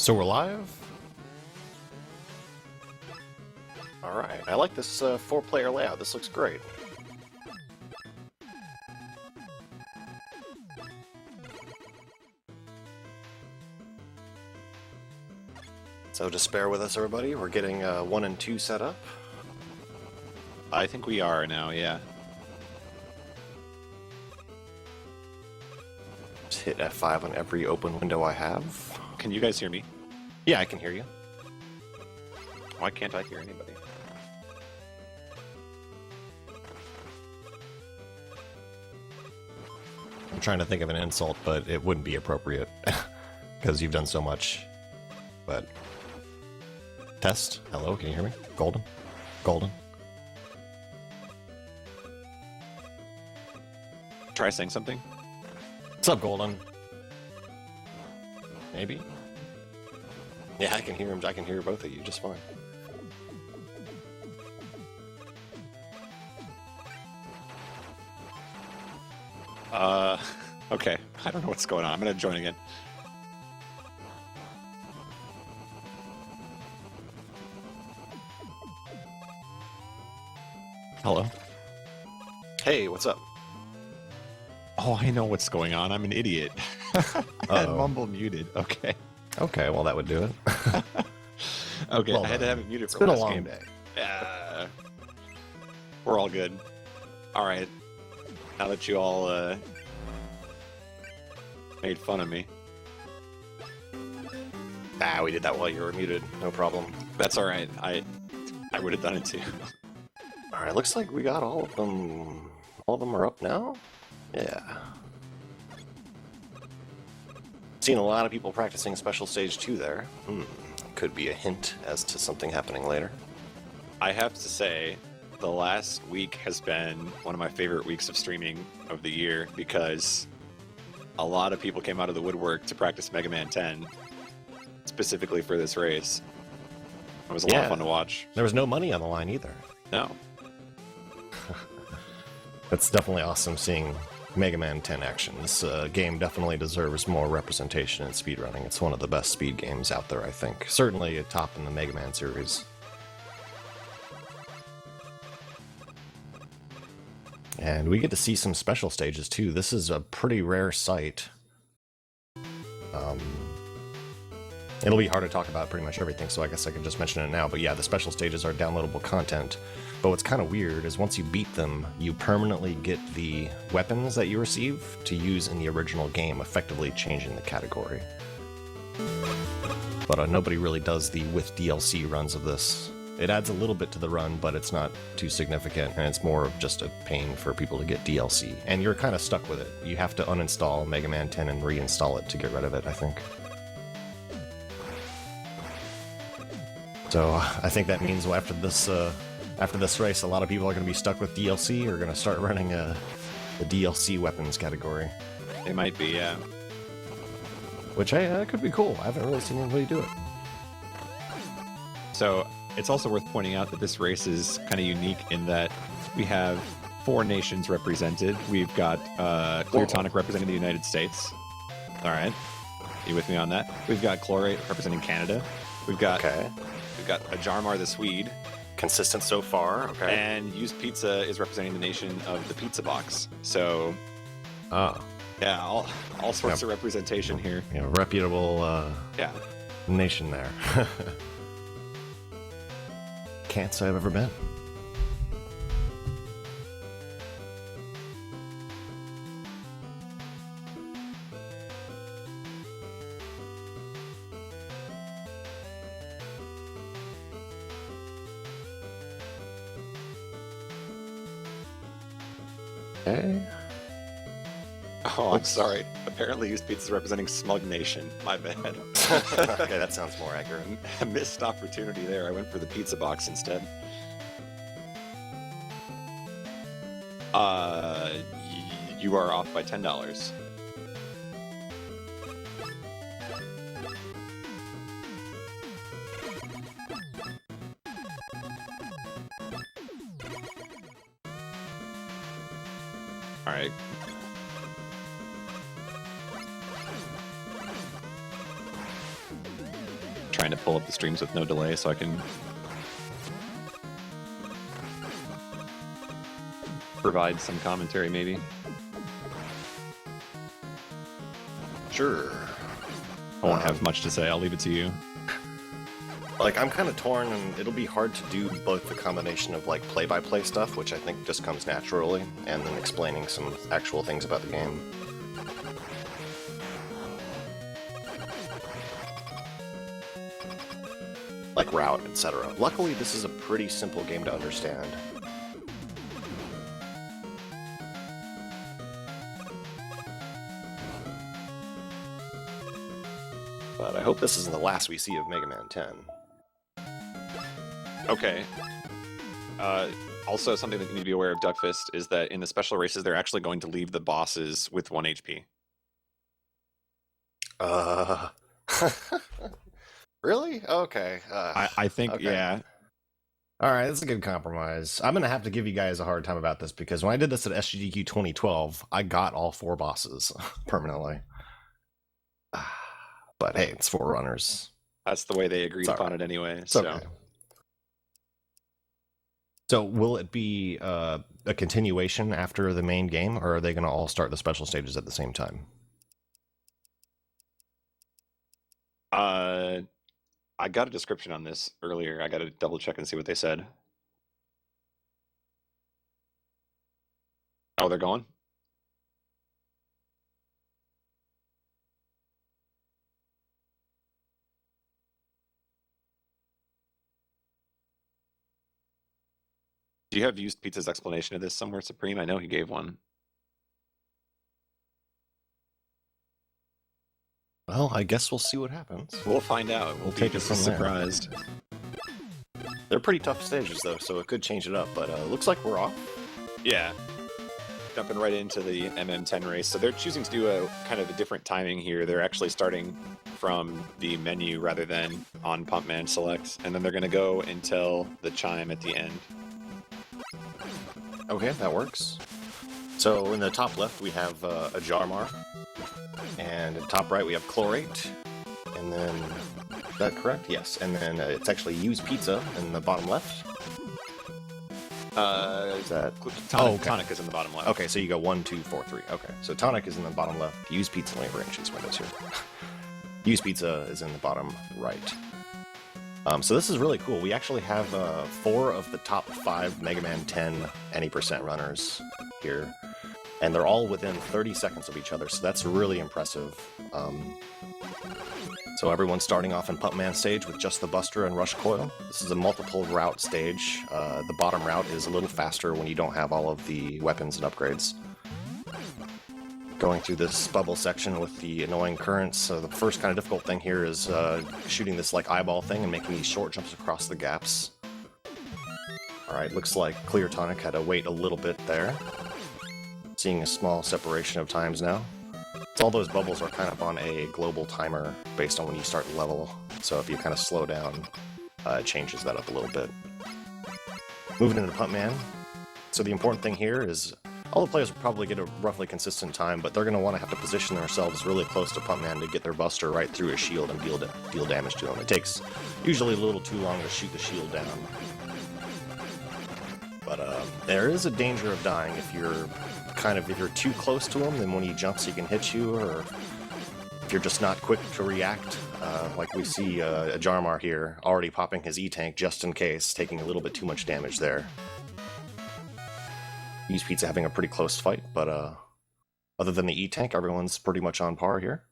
So we're live? Alright, I like this 4-player layout. This looks great. So just bear with us, everybody. We're getting 1 and 2 set up. I think we are now, yeah. Just hit F5 on every open window I have. Can you guys hear me? Yeah, I can hear you. Why can't I hear anybody? I'm trying to think of an insult, but it wouldn't be appropriate because you've done so much. But test. Hello, can you hear me? Golden. Golden. Try saying something. What's up, Golden? Maybe. Yeah, I can hear him. I can hear both of you just fine. Okay. I don't know what's going on. I'm gonna join again. Hello. Hey, what's up? Oh, I know what's going on. I'm an idiot. I had Uh-oh. Mumble muted. Okay. Okay, well that would do it. Okay, Well I had to done. have it muted It's for been a last long game. day. We're all good. All right. Now that you all made fun of me. Ah, we did that while you were muted. No problem. That's all right. I would have done it too. All right, looks like we got all of them. All of them are up now? Yeah. Seen a lot of people practicing Special Stage 2 there. Could be a hint as to something happening later. I have to say, the last week has been one of my favorite weeks of streaming of the year because a lot of people came out of the woodwork to practice Mega Man 10 specifically for this race. It was a lot of fun to watch. There was no money on the line either. No. That's definitely awesome seeing Mega Man 10 action. This game definitely deserves more representation in speedrunning. It's one of the best speed games out there, I think. Certainly a top in the Mega Man series. And we get to see some special stages too. This is a pretty rare sight. It'll be hard to talk about pretty much everything, so I guess I can just mention it now. But yeah, the special stages are downloadable content. But what's kind of weird is once you beat them, you permanently get the weapons that you receive to use in the original game, effectively changing the category. But nobody really does the with DLC runs of this. It adds a little bit to the run, but it's not too significant, and it's more of just a pain for people to get DLC. And you're kind of stuck with it. You have to uninstall Mega Man 10 and reinstall it to get rid of it, I think. So I think that means after this race, a lot of people are going to be stuck with DLC or going to start running the DLC weapons category. It might be, yeah. Which, hey, that could be cool. I haven't really seen anybody do it. So it's also worth pointing out that this race is kind of unique in that we have 4 nations represented. We've got Tonic representing the United States. All right. You with me on that? We've got Chlorate representing Canada. We've got Ajarmar the Swede. Consistent so far. Okay. And Usedpizza is representing the nation of the pizza box. So, yeah, all sorts of representation here. You know, reputable nation there. Can't say I've ever been. Okay. Oh, I'm sorry. Apparently Usedpizza is representing Smug Nation. My bad. Okay, that sounds more accurate. A missed opportunity there. I went for the pizza box instead. You are off by $10. All right. trying to pull up the streams with no delay so I can provide some commentary, maybe. Sure. I won't have much to say. I'll leave it to you. Like, I'm kind of torn, and it'll be hard to do both the combination of, like, play-by-play stuff, which I think just comes naturally, and then explaining some actual things about the game. Like route, etc. Luckily, this is a pretty simple game to understand. But I hope this isn't the last we see of Mega Man 10. Okay. Also, something that you need to be aware of, Duckfist, is that in the special races, they're actually going to leave the bosses with 1 HP. Really? Okay. I think, okay. yeah. All right, that's a good compromise. I'm going to have to give you guys a hard time about this because when I did this at SGDQ 2012, I got all 4 bosses permanently. But hey, it's 4 runners. That's the way they agreed upon it anyway. It's okay. So will it be a continuation after the main game, or are they going to all start the special stages at the same time? I got a description on this earlier. I got to double check and see what they said. Oh, they're going? Do you have Usedpizza's explanation of this somewhere, Supreme? I know he gave one. Well, I guess we'll see what happens. We'll find out. We'll take it just from there. surprised. They're pretty tough stages, though, so it could change it up, but looks like we're off. Yeah. Jumping right into the MM10 race. So they're choosing to do a kind of a different timing here. They're actually starting from the menu rather than on Pumpman Select, and then they're going to go until the chime at the end. Okay, that works. So in the top left, we have Ajarmar. And in the top right, we have Chlorate. And then, is that correct? Yes. And then it's actually Usedpizza in the bottom left. Is that... Tonic, Tonic is in the bottom left. Okay, so you go 1, 2, 4, 3. Okay, so Tonic is in the bottom left. Usedpizza, let me arrange these windows here. Usedpizza is in the bottom right. So this is really cool. We actually have 4 of the top 5 Mega Man 10 any % runners here. And they're all within 30 seconds of each other, so that's really impressive. So everyone's starting off in Pumpman stage with just the Buster and Rush Coil. This is a multiple route stage. The bottom route is a little faster when you don't have all of the weapons and upgrades. Going through this bubble section with the annoying currents. So the first kind of difficult thing here is shooting this like eyeball thing and making these short jumps across the gaps. Alright, looks like Clear Tonic had to wait a little bit there. Seeing a small separation of times now. So all those bubbles are kind of on a global timer based on when you start the level. So if you kind of slow down, it changes that up a little bit. Moving into Pumpman. So the important thing here is all the players will probably get a roughly consistent time, but they're going to want to have to position themselves really close to Pumpman to get their Buster right through his shield and deal damage to him. It takes usually a little too long to shoot the shield down. But there is a danger of dying if you're too close to him, then when he jumps he can hit you, or if you're just not quick to react, like we see Ajarmar here, already popping his E-Tank just in case, taking a little bit too much damage there. Usedpizza having a pretty close fight, but other than the E-Tank, everyone's pretty much on par here.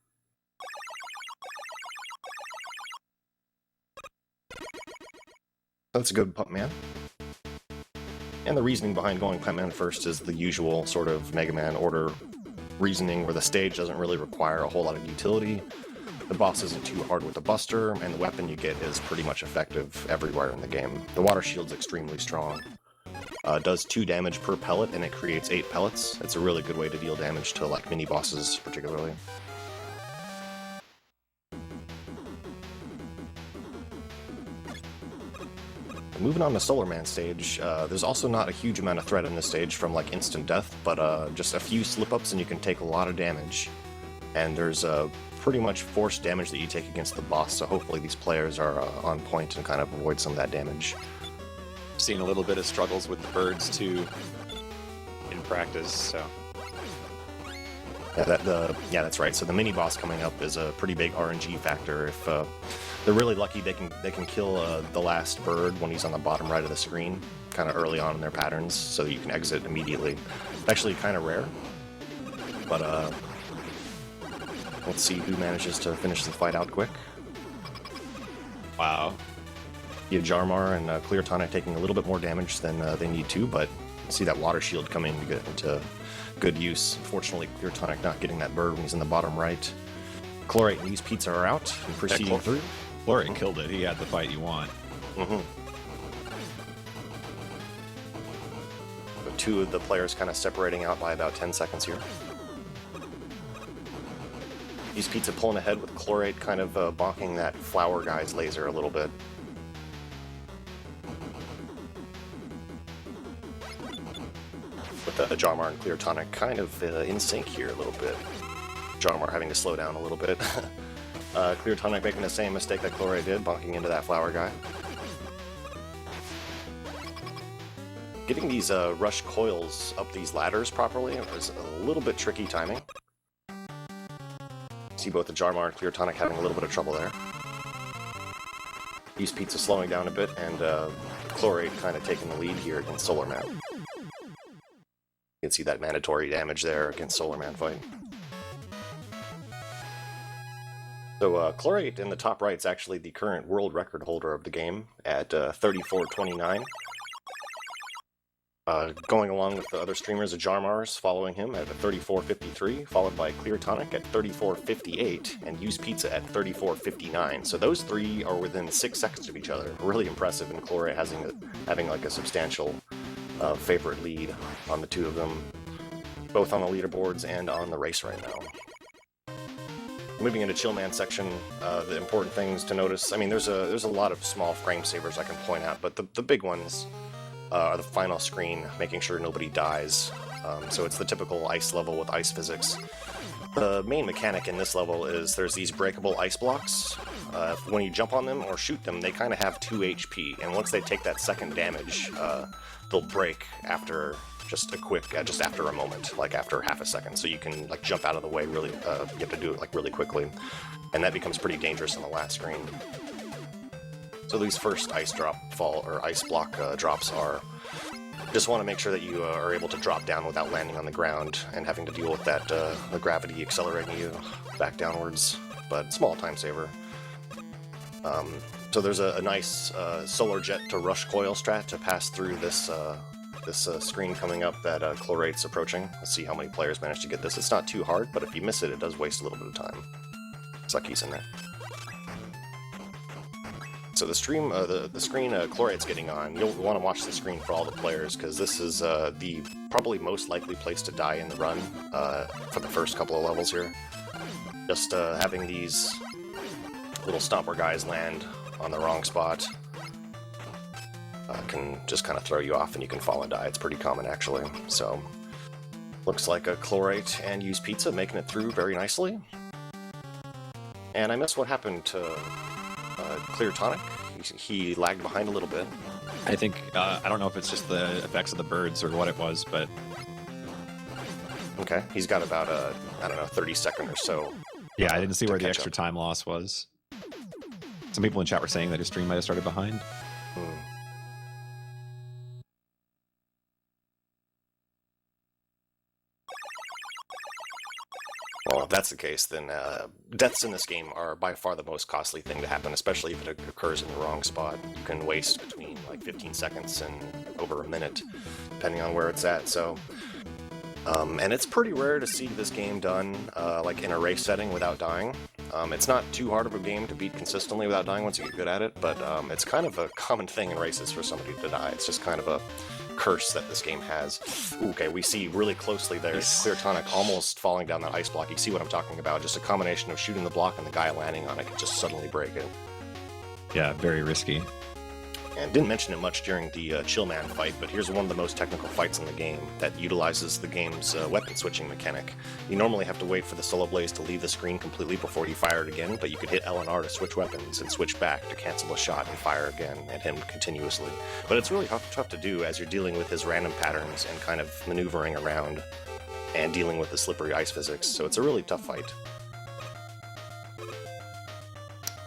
That's a good Pumpman. And the reasoning behind going Pumpman first is the usual sort of Mega Man order reasoning where the stage doesn't really require a whole lot of utility. The boss isn't too hard with the Buster, and the weapon you get is pretty much effective everywhere in the game. The water shield's extremely strong. Does 2 damage per pellet, and it creates 8 pellets. It's a really good way to deal damage to like mini bosses particularly. Moving on to Solar Man stage, there's also not a huge amount of threat in this stage from like instant death, but just a few slip-ups and you can take a lot of damage. And there's pretty much force damage that you take against the boss, so hopefully these players are on point and kind of avoid some of that damage. Seeing a little bit of struggles with the birds too in practice, so. Yeah, that's right. So the mini boss coming up is a pretty big RNG factor. If they're really lucky, they can kill the last bird when he's on the bottom right of the screen, kind of early on in their patterns, so you can exit immediately. Actually, kind of rare, but let's see who manages to finish the fight out quick. Wow. Yeah, Ajarmar and Clear Tonic taking a little bit more damage than they need to, but see that water shield coming to get into good use. Unfortunately, Clear Tonic not getting that bird when he's in the bottom right. Chlorate and Usedpizza are out and proceeding through. Chlorate killed it. He had the fight you want. Mm-hmm. The two of the players kind of separating out by about 10 seconds here. Usedpizza pulling ahead with Chlorate kind of bonking that flower guy's laser a little bit. With Ajarmar and Clear Tonic kind of in sync here a little bit. Ajarmar having to slow down a little bit. Clear Tonic making the same mistake that Chlorate did, bonking into that flower guy. Getting these rush coils up these ladders properly is a little bit tricky timing. See both Ajarmar and Clear Tonic having a little bit of trouble there. Usedpizza slowing down a bit, and Chlorate kind of taking the lead here against Solar Man. You can see that mandatory damage there against Solar Man fight. So Chlorate in the top right is actually the current world record holder of the game at 34:29. Going along with the other streamers, Ajarmar's following him at 34:53, followed by Clear Tonic at 34:58, and Usedpizza at 34:59. So those three are within 6 seconds of each other. Really impressive, and Chlorate having like a substantial favorite lead on the two of them, both on the leaderboards and on the race right now. Moving into Chillman section, the important things to notice, I mean, there's a lot of small frame savers I can point out, but the big ones are the final screen, making sure nobody dies. So it's the typical ice level with ice physics. The main mechanic in this level is there's these breakable ice blocks. When you jump on them or shoot them, they kind of have 2 HP, and once they take that second damage, they'll break after just after a moment, like after half a second. So you can like jump out of the way really. You have to do it like really quickly, and that becomes pretty dangerous on the last screen. So these first ice block drops are just want to make sure that you are able to drop down without landing on the ground and having to deal with that the gravity accelerating you back downwards. But small time saver. So there's a nice solar jet to rush coil strat to pass through this screen coming up that Chlorate's approaching. Let's see how many players manage to get this. It's not too hard, but if you miss it, it does waste a little bit of time. Sucky's in there. So the screen Chlorate's getting on, you'll want to watch the screen for all the players, because this is the probably most likely place to die in the run for the first couple of levels here. Just having these little stomper guys land on the wrong spot can just kind of throw you off and you can fall and die. It's pretty common, actually. So looks like a Chlorate and Usedpizza making it through very nicely. And I missed what happened to Clear Tonic. He lagged behind a little bit. I think, I don't know if it's just the effects of the birds or what it was, but... Okay, he's got about, I don't know, 30 seconds or so. Yeah, I didn't see where the extra time loss was. Some people in chat were saying that his stream might have started behind. Well, if that's the case, then deaths in this game are by far the most costly thing to happen, especially if it occurs in the wrong spot. You can waste between like 15 seconds and over a minute, depending on where it's at. So, and it's pretty rare to see this game done like in a race setting without dying. It's not too hard of a game to beat consistently without dying once you get good at it, but it's kind of a common thing in races for somebody to die. It's just kind of a curse that this game has. Okay, we see really closely there Clear Tonic almost falling down that ice block. You see what I'm talking about? Just a combination of shooting the block and the guy landing on it can just suddenly break it. Yeah, very risky. And didn't mention it much during the Chillman fight, but here's one of the most technical fights in the game that utilizes the game's weapon switching mechanic. You normally have to wait for the Solar Blaze to leave the screen completely before you fire it again, but you could hit L and R to switch weapons and switch back to cancel a shot and fire again at him continuously. But it's really tough to do as you're dealing with his random patterns and kind of maneuvering around and dealing with the slippery ice physics, so it's a really tough fight.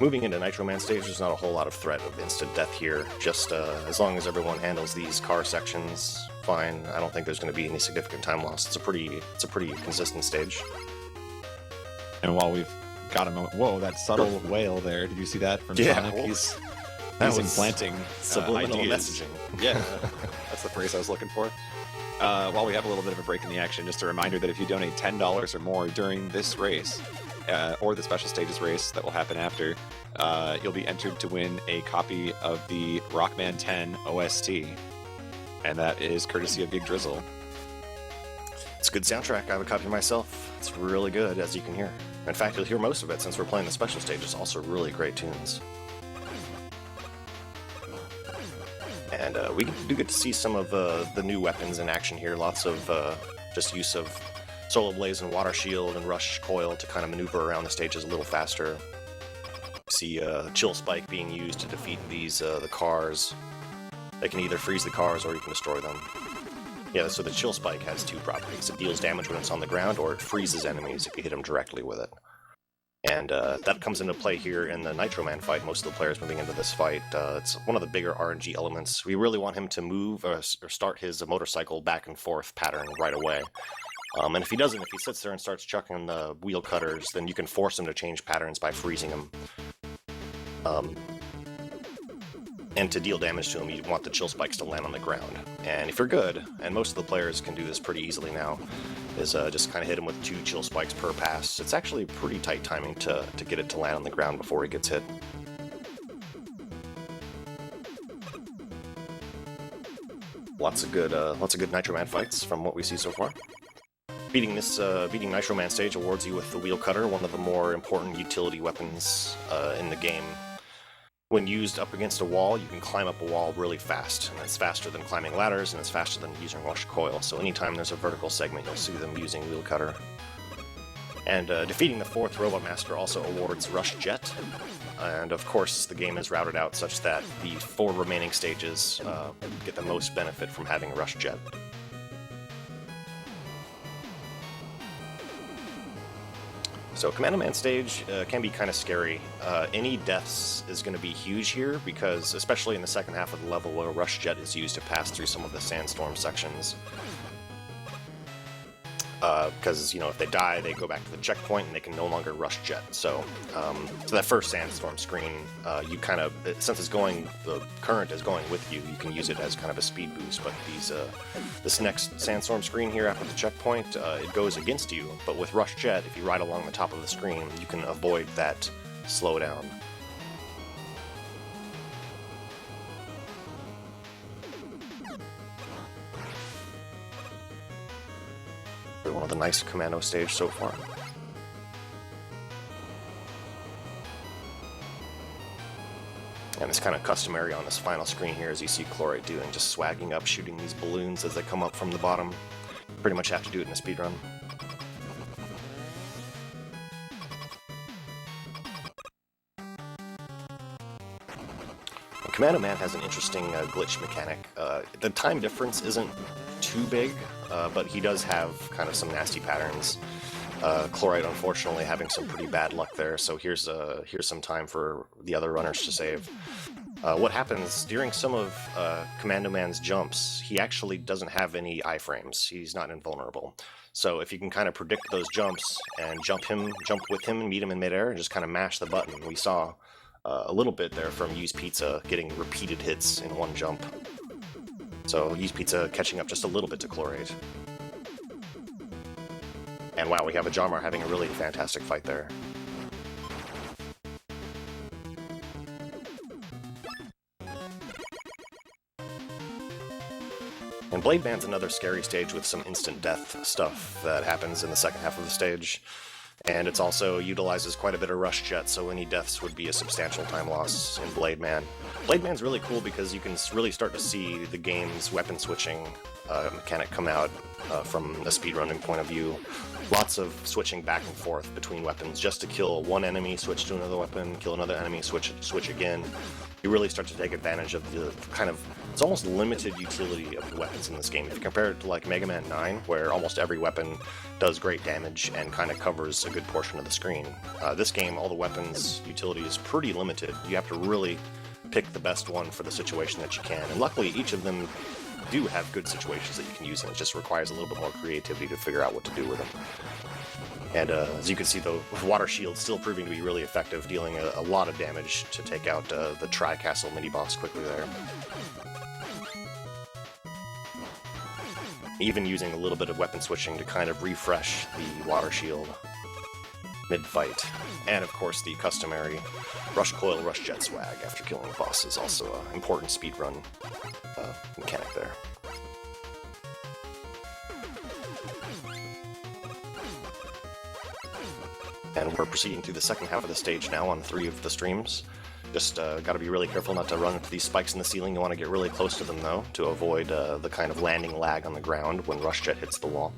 Moving into Nitro Man stage, there's not a whole lot of threat of instant death here, just as long as everyone handles these car sections fine, I don't think there's going to be any significant time loss. It's a pretty consistent stage. And while we've got him, whoa, that subtle wail there, did you see that from Tonic? Well, he's implanting subliminal ideas. messaging. Yeah, that's the phrase I was looking for. While we have a little bit of a break in the action, just a reminder that if you donate $10 or more during this race, or the special stages race that will happen after, you'll be entered to win a copy of the Rockman 10 OST, and that is courtesy of Big Drizzle. It's a good soundtrack. I have a copy myself. It's really good, as you can hear. In fact, you'll hear most of it since we're playing the special stages. Also really great tunes. And we do get to see some of the new weapons in action here. Lots of just use of Solar Blaze and Water Shield and Rush Coil to kind of maneuver around the stages a little faster. See Chill Spike being used to defeat these the cars. They can either freeze the cars or you can destroy them. Yeah, so the Chill Spike has two properties. It deals damage when it's on the ground, or it freezes enemies if you hit them directly with it. And that comes into play here in the Nitro Man fight. Most of the players moving into this fight, it's one of the bigger RNG elements. We really want him to move or start his motorcycle back and forth pattern right away. And if he doesn't, if he sits there and starts chucking the wheel cutters, then you can force him to change patterns by freezing him. And to deal damage to him, you want the Chill Spikes to land on the ground. And if you're good, and most of the players can do this pretty easily now, is just kind of hit him with 2 Chill Spikes per pass. It's actually pretty tight timing to get it to land on the ground before he gets hit. Lots of good Nitro Man fights from what we see so far. Beating Nitro Man stage awards you with the Wheel Cutter, one of the more important utility weapons in the game. When used up against a wall, you can climb up a wall really fast, and it's faster than climbing ladders, and it's faster than using Rush Coil, so anytime there's a vertical segment, you'll see them using Wheel Cutter. And defeating the 4th Robot Master also awards Rush Jet, and of course the game is routed out such that the 4 remaining stages get the most benefit from having Rush Jet. So Commando Man stage can be kind of scary. Any deaths is going to be huge here because, especially in the second half of the level where Rush Jet is used to pass through some of the sandstorm sections. Because, you know, if they die, they go back to the checkpoint and they can no longer Rush Jet. So, so that first sandstorm screen, you kind of, since the current is going with you, you can use it as kind of a speed boost. But this next sandstorm screen here after the checkpoint, it goes against you. But with Rush Jet, if you ride along the top of the screen, you can avoid that slowdown. One of the nice Commando stage so far. And it's kind of customary on this final screen here, as you see Chlorate doing, just swagging up, shooting these balloons as they come up from the bottom. Pretty much have to do it in a speedrun. Commando Man has an interesting glitch mechanic. The time difference isn't too big, but he does have kind of some nasty patterns. Chlorate, unfortunately, having some pretty bad luck there, so here's some time for the other runners to save. What happens during some of Commando Man's jumps, he actually doesn't have any iframes. He's not invulnerable. So if you can kind of predict those jumps and jump with him and meet him in midair and just kind of mash the button, we saw a little bit there from Usedpizza getting repeated hits in one jump. So Usedpizza catching up just a little bit to Chlorate. And wow, we have Ajarmar having a really fantastic fight there. And Blade Band's another scary stage with some instant death stuff that happens in the second half of the stage. And it's also utilizes quite a bit of rush jet, so any deaths would be a substantial time loss in Blade Man. Blade Man's really cool because you can really start to see the game's weapon switching mechanic come out from a speedrunning point of view. Lots of switching back and forth between weapons just to kill one enemy, switch to another weapon, kill another enemy, switch again. You really start to take advantage of the kind of, it's almost limited utility of the weapons in this game. If you compare it to like Mega Man 9, where almost every weapon does great damage and kind of covers a good portion of the screen. This game, all the weapons utility is pretty limited. You have to really pick the best one for the situation that you can. And luckily, each of them do have good situations that you can use, and it just requires a little bit more creativity to figure out what to do with them. And as you can see, the water shield still proving to be really effective, dealing a lot of damage to take out the Tri-Castle mini-boss quickly there. Even using a little bit of weapon switching to kind of refresh the water shield mid-fight. And of course the customary Rush Coil, Rush Jet swag after killing the boss is also an important speedrun mechanic there. And we're proceeding through the second half of the stage now on 3 of the streams. Just got to be really careful not to run into these spikes in the ceiling. You want to get really close to them, though, to avoid the kind of landing lag on the ground when Rush Jet hits the wall.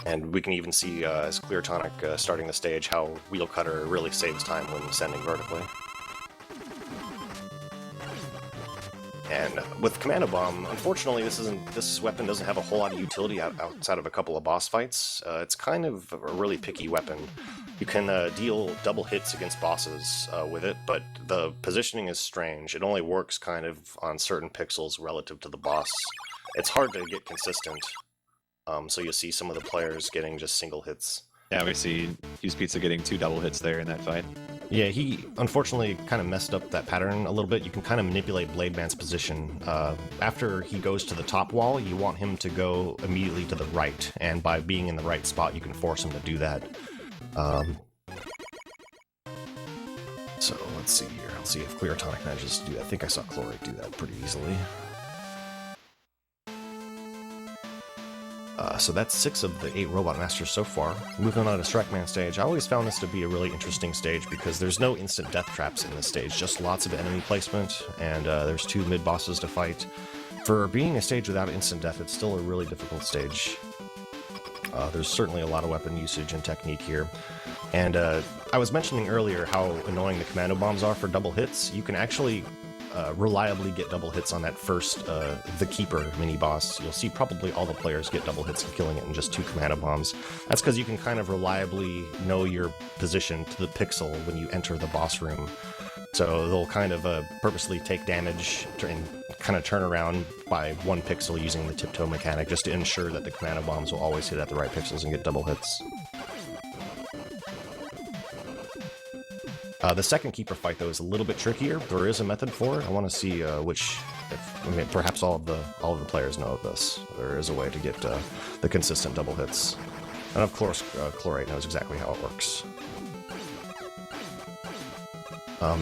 And we can even see, as Clear Tonic starting the stage, how Wheel Cutter really saves time when ascending vertically. And with Commando Bomb, unfortunately, this weapon doesn't have a whole lot of utility outside of a couple of boss fights. It's kind of a really picky weapon. You can deal double hits against bosses with it, but the positioning is strange. It only works kind of on certain pixels relative to the boss. It's hard to get consistent, so you'll see some of the players getting just single hits. Yeah, we see Usedpizza getting 2 double hits there in that fight. Yeah, he unfortunately kind of messed up that pattern a little bit. You can kind of manipulate Blade Man's position. After he goes to the top wall, you want him to go immediately to the right, and by being in the right spot, you can force him to do that. So let's see here. I'll see if Clear Tonic manages to do that. I think I saw Chlorate do that pretty easily. So that's 6 of the 8 Robot Masters so far. Moving on to Strike Man stage, I always found this to be a really interesting stage because there's no instant death traps in this stage, just lots of enemy placement, and there's 2 mid-bosses to fight. For being a stage without instant death, it's still a really difficult stage. There's certainly a lot of weapon usage and technique here. And I was mentioning earlier how annoying the commando bombs are for double hits. You can actually reliably get double hits on that first The Keeper mini-boss. You'll see probably all the players get double hits and killing it in just 2 commando bombs. That's because you can kind of reliably know your position to the pixel when you enter the boss room. So they'll kind of purposely take damage and kind of turn around by 1 pixel using the tiptoe mechanic just to ensure that the commando bombs will always hit at the right pixels and get double hits. The second Keeper fight, though, is a little bit trickier. There is a method for it. I want to see perhaps all of the players know of this. There is a way to get the consistent double hits. And of course, Chlorate knows exactly how it works.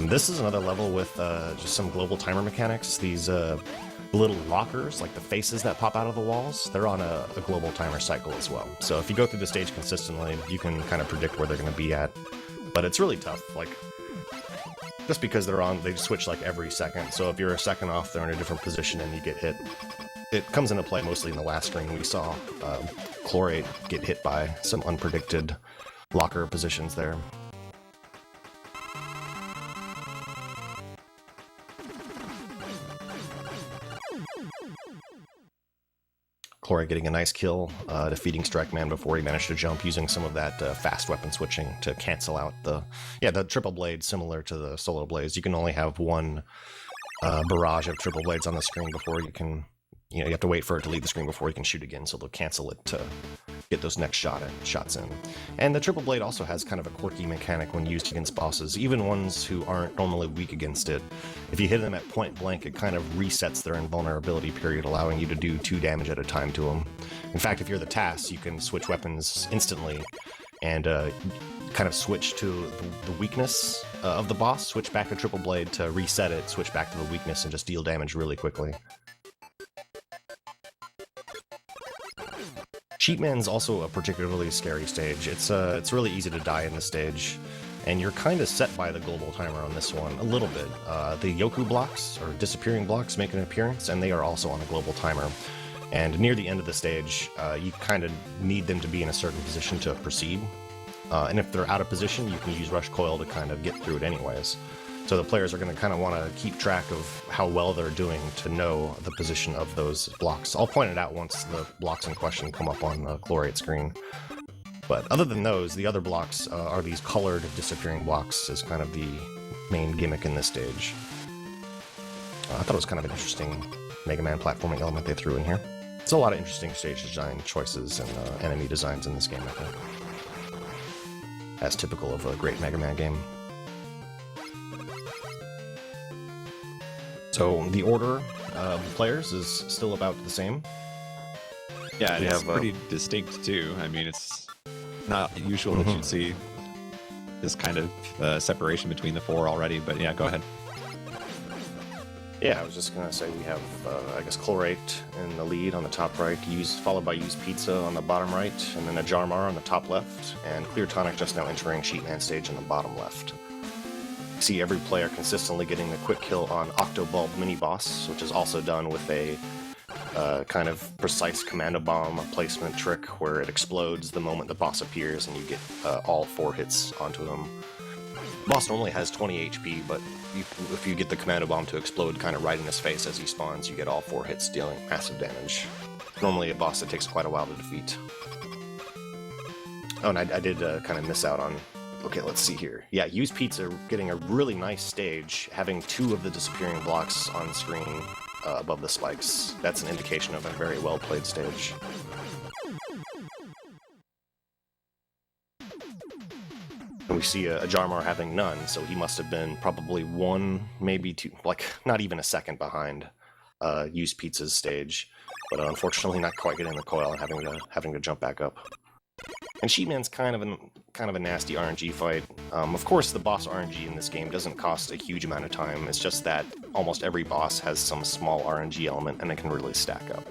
This is another level with just some global timer mechanics. These little lockers, like the faces that pop out of the walls, they're on a global timer cycle as well. So if you go through the stage consistently, you can kind of predict where they're going to be at. But it's really tough. Like, just because they're on, they switch like every second. So if you're a second off, they're in a different position and you get hit. It comes into play mostly in the last screen we saw Chlorate get hit by some unpredicted locker positions there. Chlorate getting a nice kill, defeating Strike Man before he managed to jump, using some of that fast weapon switching to cancel out the triple blade, similar to the solo blades. You can only have 1 barrage of triple blades on the screen before you can, you have to wait for it to leave the screen before you can shoot again, so they'll cancel it to get those next shots in. And the triple blade also has kind of a quirky mechanic when used against bosses, even ones who aren't normally weak against it. If you hit them at point blank, it kind of resets their invulnerability period, allowing you to do 2 damage at a time to them. In fact, if you're the TAS, you can switch weapons instantly and kind of switch to the weakness of the boss, switch back to triple blade to reset it, switch back to the weakness, and just deal damage really quickly. Sheepman's also a particularly scary stage. It's really easy to die in this stage, and you're kind of set by the global timer on this one a little bit. The Yoku blocks, or disappearing blocks, make an appearance, and they are also on a global timer. And near the end of the stage, you kind of need them to be in a certain position to proceed. And if they're out of position, you can use Rush Coil to kind of get through it anyways. So the players are going to kind of want to keep track of how well they're doing to know the position of those blocks. I'll point it out once the blocks in question come up on the Chlorate screen. But other than those, the other blocks are these colored disappearing blocks as kind of the main gimmick in this stage. I thought it was kind of an interesting Mega Man platforming element they threw in here. There's a lot of interesting stage design choices and enemy designs in this game, I think. As typical of a great Mega Man game. So the order of the players is still about the same. Yeah, and it's pretty distinct too. I mean, it's not usual that you'd see this kind of separation between the four already, but yeah, go ahead. Yeah, I was just going to say we have, I guess, Chlorate in the lead on the top right, followed by Usedpizza on the bottom right, and then Ajarmar on the top left, and Clear Tonic just now entering Sheepman stage in the bottom left. See every player consistently getting the quick kill on Octobulb mini-boss, which is also done with a kind of precise commando bomb placement trick where it explodes the moment the boss appears and you get all 4 hits onto him. The boss normally has 20 HP, but if you get the commando bomb to explode kind of right in his face as he spawns, you get all 4 hits dealing massive damage. Normally a boss that takes quite a while to defeat. Oh, and I did kind of miss out on... Okay, let's see here. Yeah, Usedpizza getting a really nice stage, having 2 of the disappearing blocks on screen above the spikes. That's an indication of a very well-played stage. And we see Ajarmar having none, so he must have been probably 1, maybe 2, like not even a second behind Usedpizza's stage. But unfortunately not quite getting the coil and having to jump back up. And Sheepman's kind of a nasty RNG fight. Of course, the boss RNG in this game doesn't cost a huge amount of time. It's just that almost every boss has some small RNG element, and it can really stack up.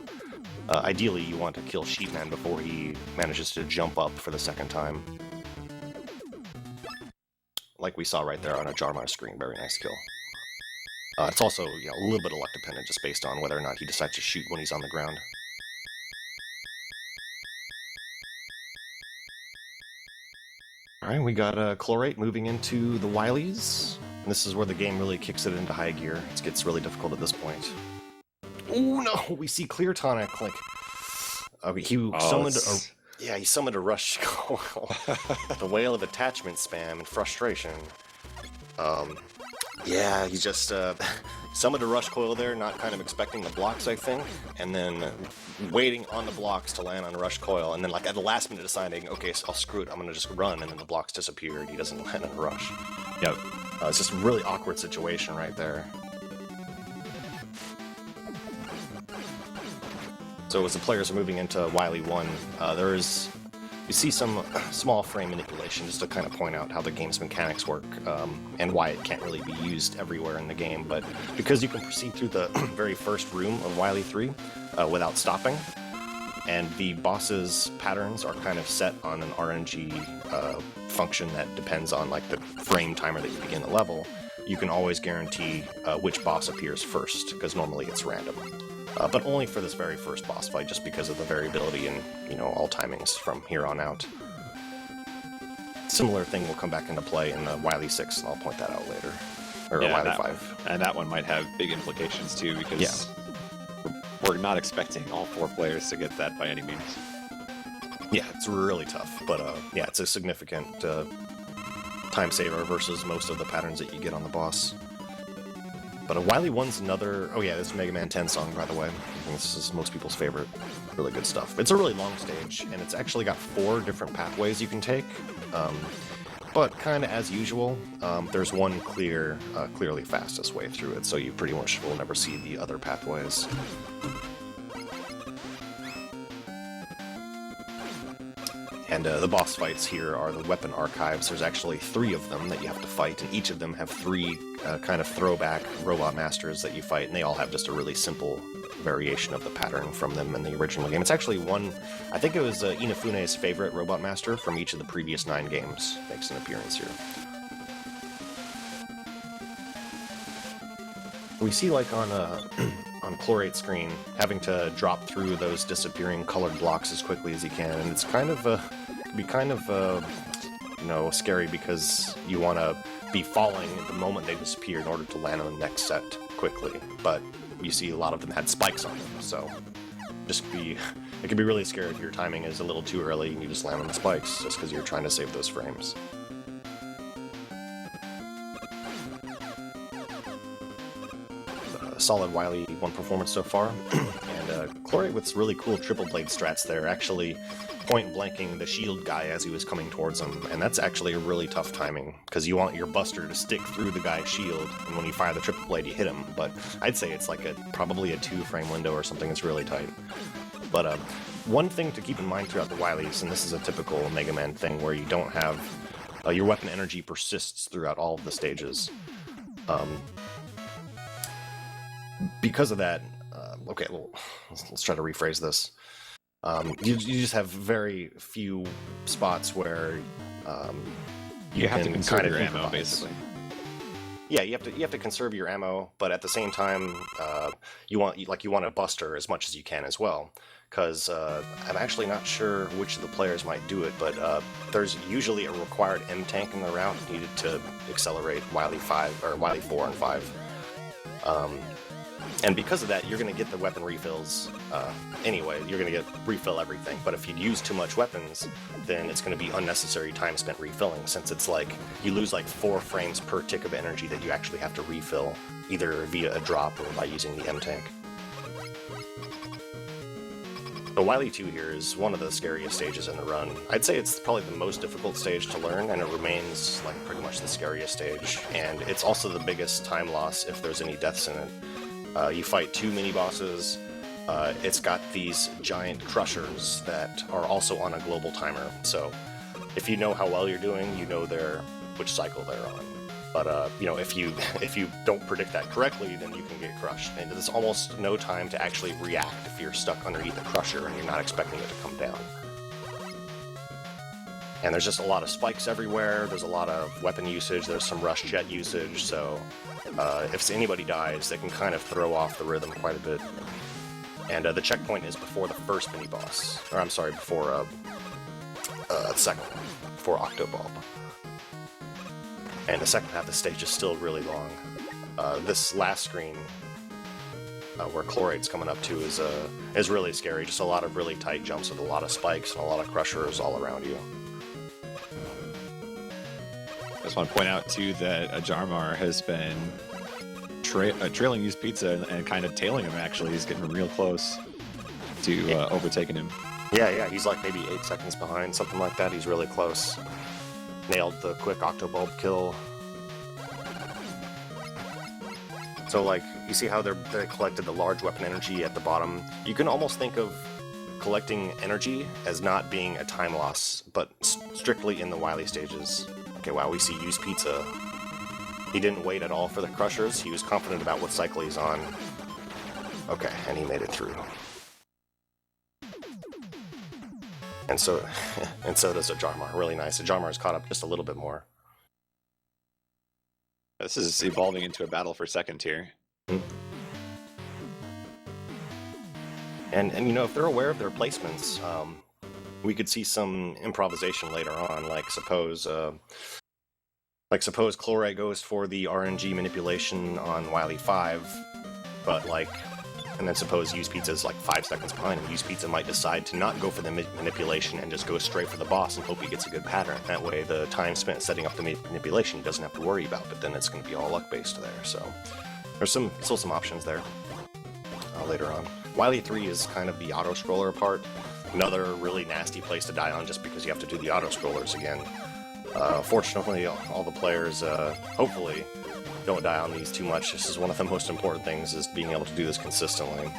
Ideally, you want to kill Sheepman before he manages to jump up for the second time. Like we saw right there on Ajarmar's screen. Very nice kill. It's also a little bit of luck dependent, just based on whether or not he decides to shoot when he's on the ground. Alright, we got Chlorate moving into the Wileys. And this is where the game really kicks it into high gear. It gets really difficult at this point. Oh no! We see Clear Tonic, like... he summoned a Rush Coil. The Whale of Attachment spam and frustration. Yeah, he just summoned a Rush Coil there, not kind of expecting the blocks, I think, and then waiting on the blocks to land on a Rush Coil, and then like at the last minute deciding, okay, so I'll screw it, I'm gonna just run, and then the blocks disappear, and he doesn't land on a Rush. Yep. It's just a really awkward situation right there. So as the players are moving into Wily 1, you see some small frame manipulation just to kind of point out how the game's mechanics work and why it can't really be used everywhere in the game. But because you can proceed through the very first room of Wily 3 without stopping, and the boss's patterns are kind of set on an RNG function that depends on like the frame timer that you begin the level, you can always guarantee which boss appears first, because normally it's random. But only for this very first boss fight, just because of the variability in, all timings from here on out. Similar thing will come back into play in the Wily 6, and I'll point that out later. Or yeah, Wily 5. And that one might have big implications too, because we're not expecting all 4 players to get that by any means. Yeah, it's really tough, but yeah, it's a significant time saver versus most of the patterns that you get on the boss. But Wily 1's another... Oh yeah, this is Mega Man 10 song, by the way. I think this is most people's favorite. Really good stuff. It's a really long stage, and it's actually got 4 different pathways you can take. But kind of as usual, there's one clearly fastest way through it, so you pretty much will never see the other pathways. And the boss fights here are the weapon archives. There's actually 3 of them that you have to fight, and each of them have 3 kind of throwback robot masters that you fight, and they all have just a really simple variation of the pattern from them in the original game. It's actually one, I think it was Inafune's favorite robot master from each of the previous 9 games makes an appearance here. We see, like, on Chlorate screen, having to drop through those disappearing colored blocks as quickly as you can, and it's kind of you know, scary because you want to be falling at the moment they disappear in order to land on the next set quickly. But you see a lot of them had spikes on them, so it can be really scary if your timing is a little too early and you just land on the spikes just because you're trying to save those frames. Solid Wily 1 performance so far, and Chlorate with really cool triple blade strats there, actually point blanking the shield guy as he was coming towards him, and that's actually a really tough timing, because you want your buster to stick through the guy's shield, and when you fire the triple blade you hit him, but I'd say it's like probably a 2-frame window or something that's really tight. But one thing to keep in mind throughout the Wileys, and this is a typical Mega Man thing where you don't have, your weapon energy persists throughout all of the stages. Because of that, okay, well, let's try to rephrase this. You just have very few spots where you have to conserve your ammo, basically. Yeah, you have to conserve your ammo, but at the same time, you want a buster as much as you can as well. Because I'm actually not sure which of the players might do it, but there's usually a required M tank in the route needed to accelerate Wily 5 or Wily 4 and 5. And because of that, you're going to get the weapon refills anyway. You're going to refill everything. But if you use too much weapons, then it's going to be unnecessary time spent refilling, since it's like you lose like 4 frames per tick of energy that you actually have to refill, either via a drop or by using the M tank. The Wily 2 here is one of the scariest stages in the run. I'd say it's probably the most difficult stage to learn, and it remains like pretty much the scariest stage. And it's also the biggest time loss if there's any deaths in it. You fight 2 mini-bosses. It's got these giant crushers that are also on a global timer, so if you know how well you're doing, you know which cycle they're on. But you know, if you don't predict that correctly, then you can get crushed, and there's almost no time to actually react if you're stuck underneath a crusher and you're not expecting it to come down. And there's just a lot of spikes everywhere, there's a lot of weapon usage, there's some rush jet usage, so if anybody dies, they can kind of throw off the rhythm quite a bit. And the checkpoint is before the first mini-boss, or I'm sorry, before the second one, before Octobulb. And the second half of the stage is still really long. This last screen, where Chlorate's coming up to, is really scary, just a lot of really tight jumps with a lot of spikes and a lot of crushers all around you. I just want to point out, too, that Ajarmar has been trailing Usedpizza and kind of tailing him, actually. He's getting real close to overtaking him. Yeah, he's like maybe 8 seconds behind, something like that. He's really close. Nailed the quick Octobulb kill. So, like, you see how they collected the large weapon energy at the bottom? You can almost think of collecting energy as not being a time loss, but strictly in the Wily stages. Okay, wow, we see Usedpizza. He didn't wait at all for the crushers. He was confident about what cycle he's on. Okay, and he made it through. And so does Ajarmar. Really nice. Ajarmar's caught up just a little bit more. This is evolving into a battle for second here. And you know, if they're aware of their placements, we could see some improvisation later on. Like suppose Chlorate goes for the RNG manipulation on Wily 5, but and then suppose Usedpizza is like 5 seconds behind, and Usedpizza might decide to not go for the manipulation and just go straight for the boss and hope he gets a good pattern. That way the time spent setting up the manipulation he doesn't have to worry about, but then it's going to be all luck-based there. So there's still some options there later on. Wily 3 is kind of the auto-scroller part. Another really nasty place to die on just because you have to do the auto-scrollers again. Fortunately, all the players, hopefully, don't die on these too much. This is one of the most important things, is being able to do this consistently.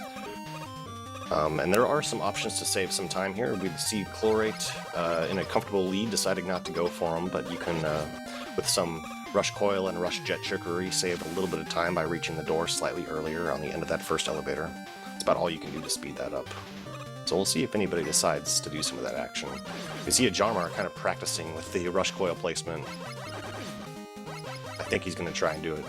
And there are some options to save some time here. We see Chlorate in a comfortable lead, deciding not to go for him, but you can, with some Rush Coil and Rush Jet Trickery, save a little bit of time by reaching the door slightly earlier on the end of that first elevator. It's about all you can do to speed that up. So we'll see if anybody decides to do some of that action. We see Ajarmar kind of practicing with the Rush Coil placement. I think he's going to try and do it.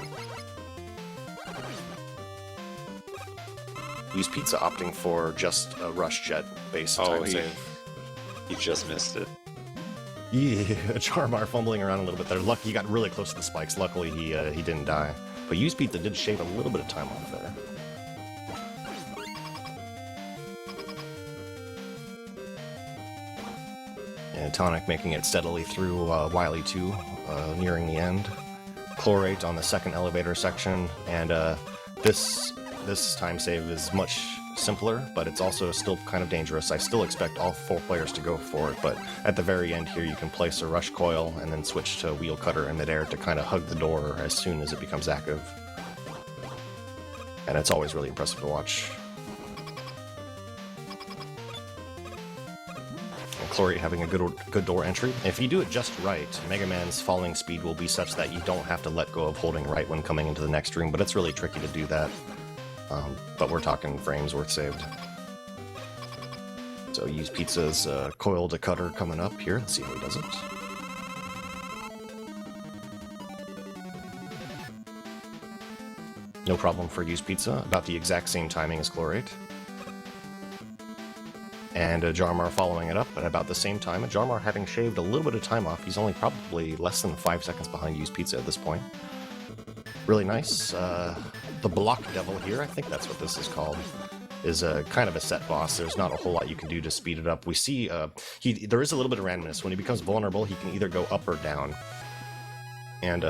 Usedpizza opting for just a Rush Jet based time save. He just missed it. Yeah, Ajarmar fumbling around a little bit there. Lucky he got really close to the spikes. Luckily he didn't die. But Usedpizza did shave a little bit of time off there. And Tonic making it steadily through Wily 2, nearing the end. Chlorate on the second elevator section, and this time save is much simpler, but it's also still kind of dangerous. I still expect all 4 players to go for it, but at the very end here you can place a Rush Coil and then switch to Wheel Cutter in midair to kind of hug the door as soon as it becomes active. And it's always really impressive to watch. Chlorate having a good door entry. If you do it just right, Mega Man's falling speed will be such that you don't have to let go of holding right when coming into the next room, but it's really tricky to do that. But we're talking frames worth saved. So Usedpizza's coil to cutter coming up here. Let's see how he does it. No problem for Usedpizza. About the exact same timing as Chlorate. And Ajarmar following it up at about the same time. Ajarmar having shaved a little bit of time off. He's only probably less than 5 seconds behind Usedpizza at this point. Really nice. The Block Devil here, I think that's what this is called, is a kind of a set boss. There's not a whole lot you can do to speed it up. We see there is a little bit of randomness. When he becomes vulnerable, he can either go up or down. And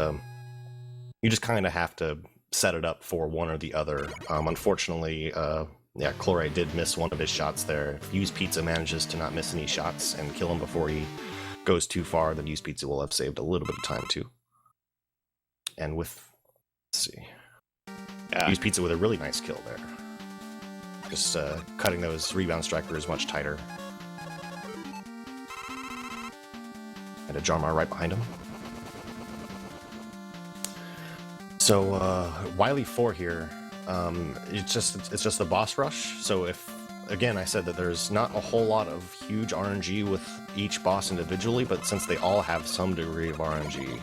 you just kind of have to set it up for one or the other. Unfortunately, yeah, Chlorate did miss one of his shots there. If Usedpizza manages to not miss any shots and kill him before he goes too far, then Usedpizza will have saved a little bit of time too. And with, let's see, yeah, Usedpizza with a really nice kill there. Just cutting those rebound strikers much tighter. And Ajarmar right behind him. So Wily 4 here. It's just the boss rush. So if, again, I said that there's not a whole lot of huge RNG with each boss individually, but since they all have some degree of RNG,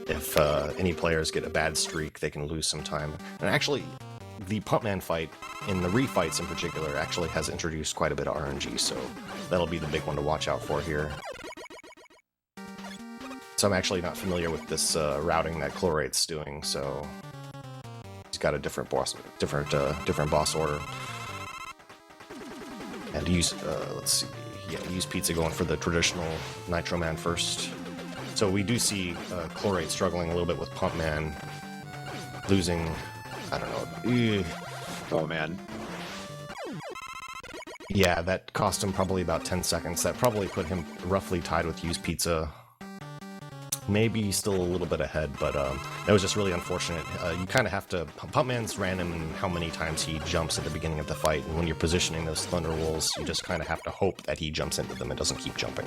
if any players get a bad streak, they can lose some time. And actually, the Pumpman fight, in the refights in particular, actually has introduced quite a bit of RNG, so that'll be the big one to watch out for here. So I'm actually not familiar with this routing that Chlorate's doing, so he's got a different boss order. And let's see, yeah, Usedpizza going for the traditional Nitro Man first. So we do see Chlorate struggling a little bit with Pumpman, losing, I don't know. Oh man. Yeah, that cost him probably about 10 seconds. That probably put him roughly tied with Usedpizza. Maybe still a little bit ahead, but that was just really unfortunate. You kind of have to... Pumpman's random in how many times he jumps at the beginning of the fight, and when you're positioning those Thunder Wolves, you just kind of have to hope that he jumps into them and doesn't keep jumping.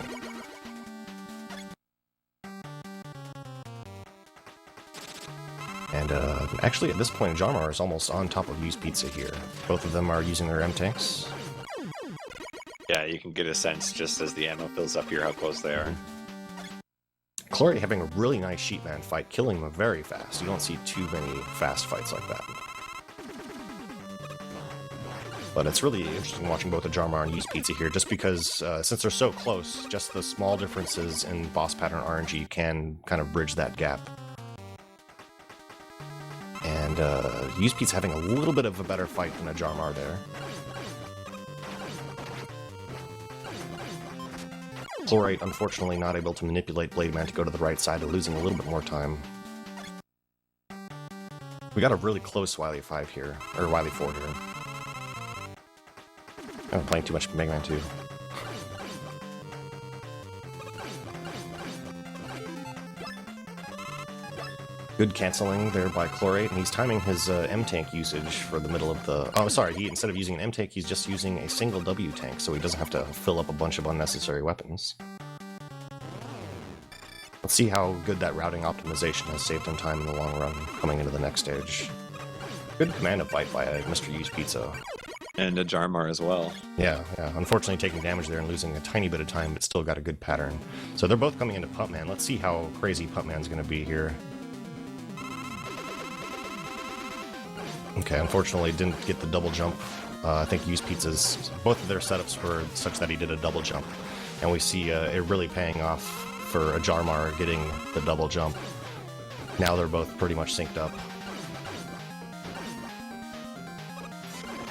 And actually, at this point, Ajarmar is almost on top of Usedpizza here. Both of them are using their M-Tanks. Yeah, you can get a sense just as the ammo fills up here how close they are. Chlorate having a really nice Sheepman fight, killing them very fast. You don't see too many fast fights like that. But it's really interesting watching both Ajarmar and Usedpizza here, just because since they're so close, just the small differences in boss pattern RNG can kind of bridge that gap. And Usedpizza having a little bit of a better fight than Ajarmar there. Chlorate, unfortunately, not able to manipulate Blademan to go to the right side, losing a little bit more time. We got a really close Wily 5 here, or Wily 4 here. I'm playing too much Mega Man 2. Good canceling there by Chlorate, and he's timing his M-Tank usage for the middle of the... Oh, sorry, instead of using an M-Tank, he's just using a single W-Tank, so he doesn't have to fill up a bunch of unnecessary weapons. Let's see how good that routing optimization has saved him time in the long run, coming into the next stage. Good command of bite by Mr. Usedpizza. And Ajarmar as well. Yeah. Unfortunately taking damage there and losing a tiny bit of time, but still got a good pattern. So they're both coming into Pumpman. Let's see how crazy Pumpman's going to be here. Okay, unfortunately didn't get the double jump. I think Usedpizza's, both of their setups were such that he did a double jump. And we see it really paying off for Ajarmar getting the double jump. Now they're both pretty much synced up.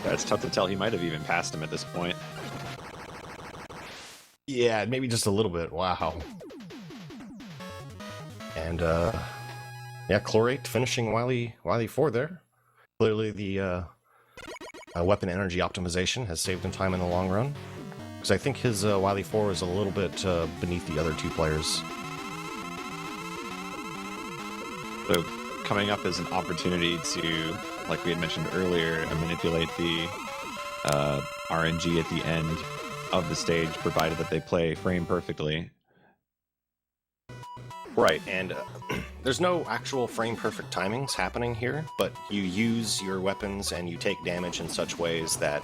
Yeah, it's tough to tell. He might have even passed him at this point. Yeah, maybe just a little bit. Wow. And, yeah, Chlorate finishing Wily 4 there. Clearly the weapon energy optimization has saved him time in the long run. Because I think his Wily 4 is a little bit beneath the other two players. So coming up is an opportunity to, like we had mentioned earlier, manipulate the RNG at the end of the stage, provided that they play frame perfectly. Right, and there's no actual frame-perfect timings happening here, but you use your weapons and you take damage in such ways that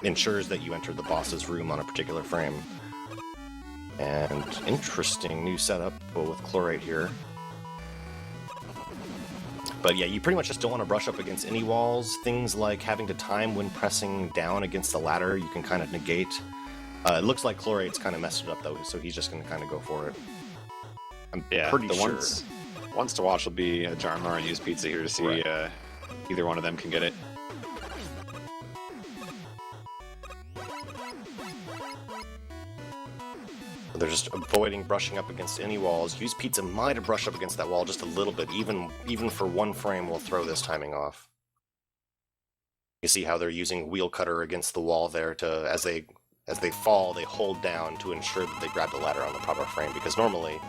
ensures that you enter the boss's room on a particular frame. And interesting new setup with Chlorate here. But yeah, you pretty much just don't want to brush up against any walls. Things like having to time when pressing down against the ladder, you can kind of negate. It looks like Chlorate's kind of messed it up, though, so he's just going to kind of go for it. I'm pretty sure. Ones to watch will be Ajarmar and Usedpizza here to see right. Either one of them can get it. They're just avoiding brushing up against any walls. Usedpizza might have brushed up against that wall just a little bit. Even for one frame, we'll throw this timing off. You see how they're using Wheel Cutter against the wall there to, as they fall, they hold down to ensure that they grab the ladder on the proper frame. Because normally,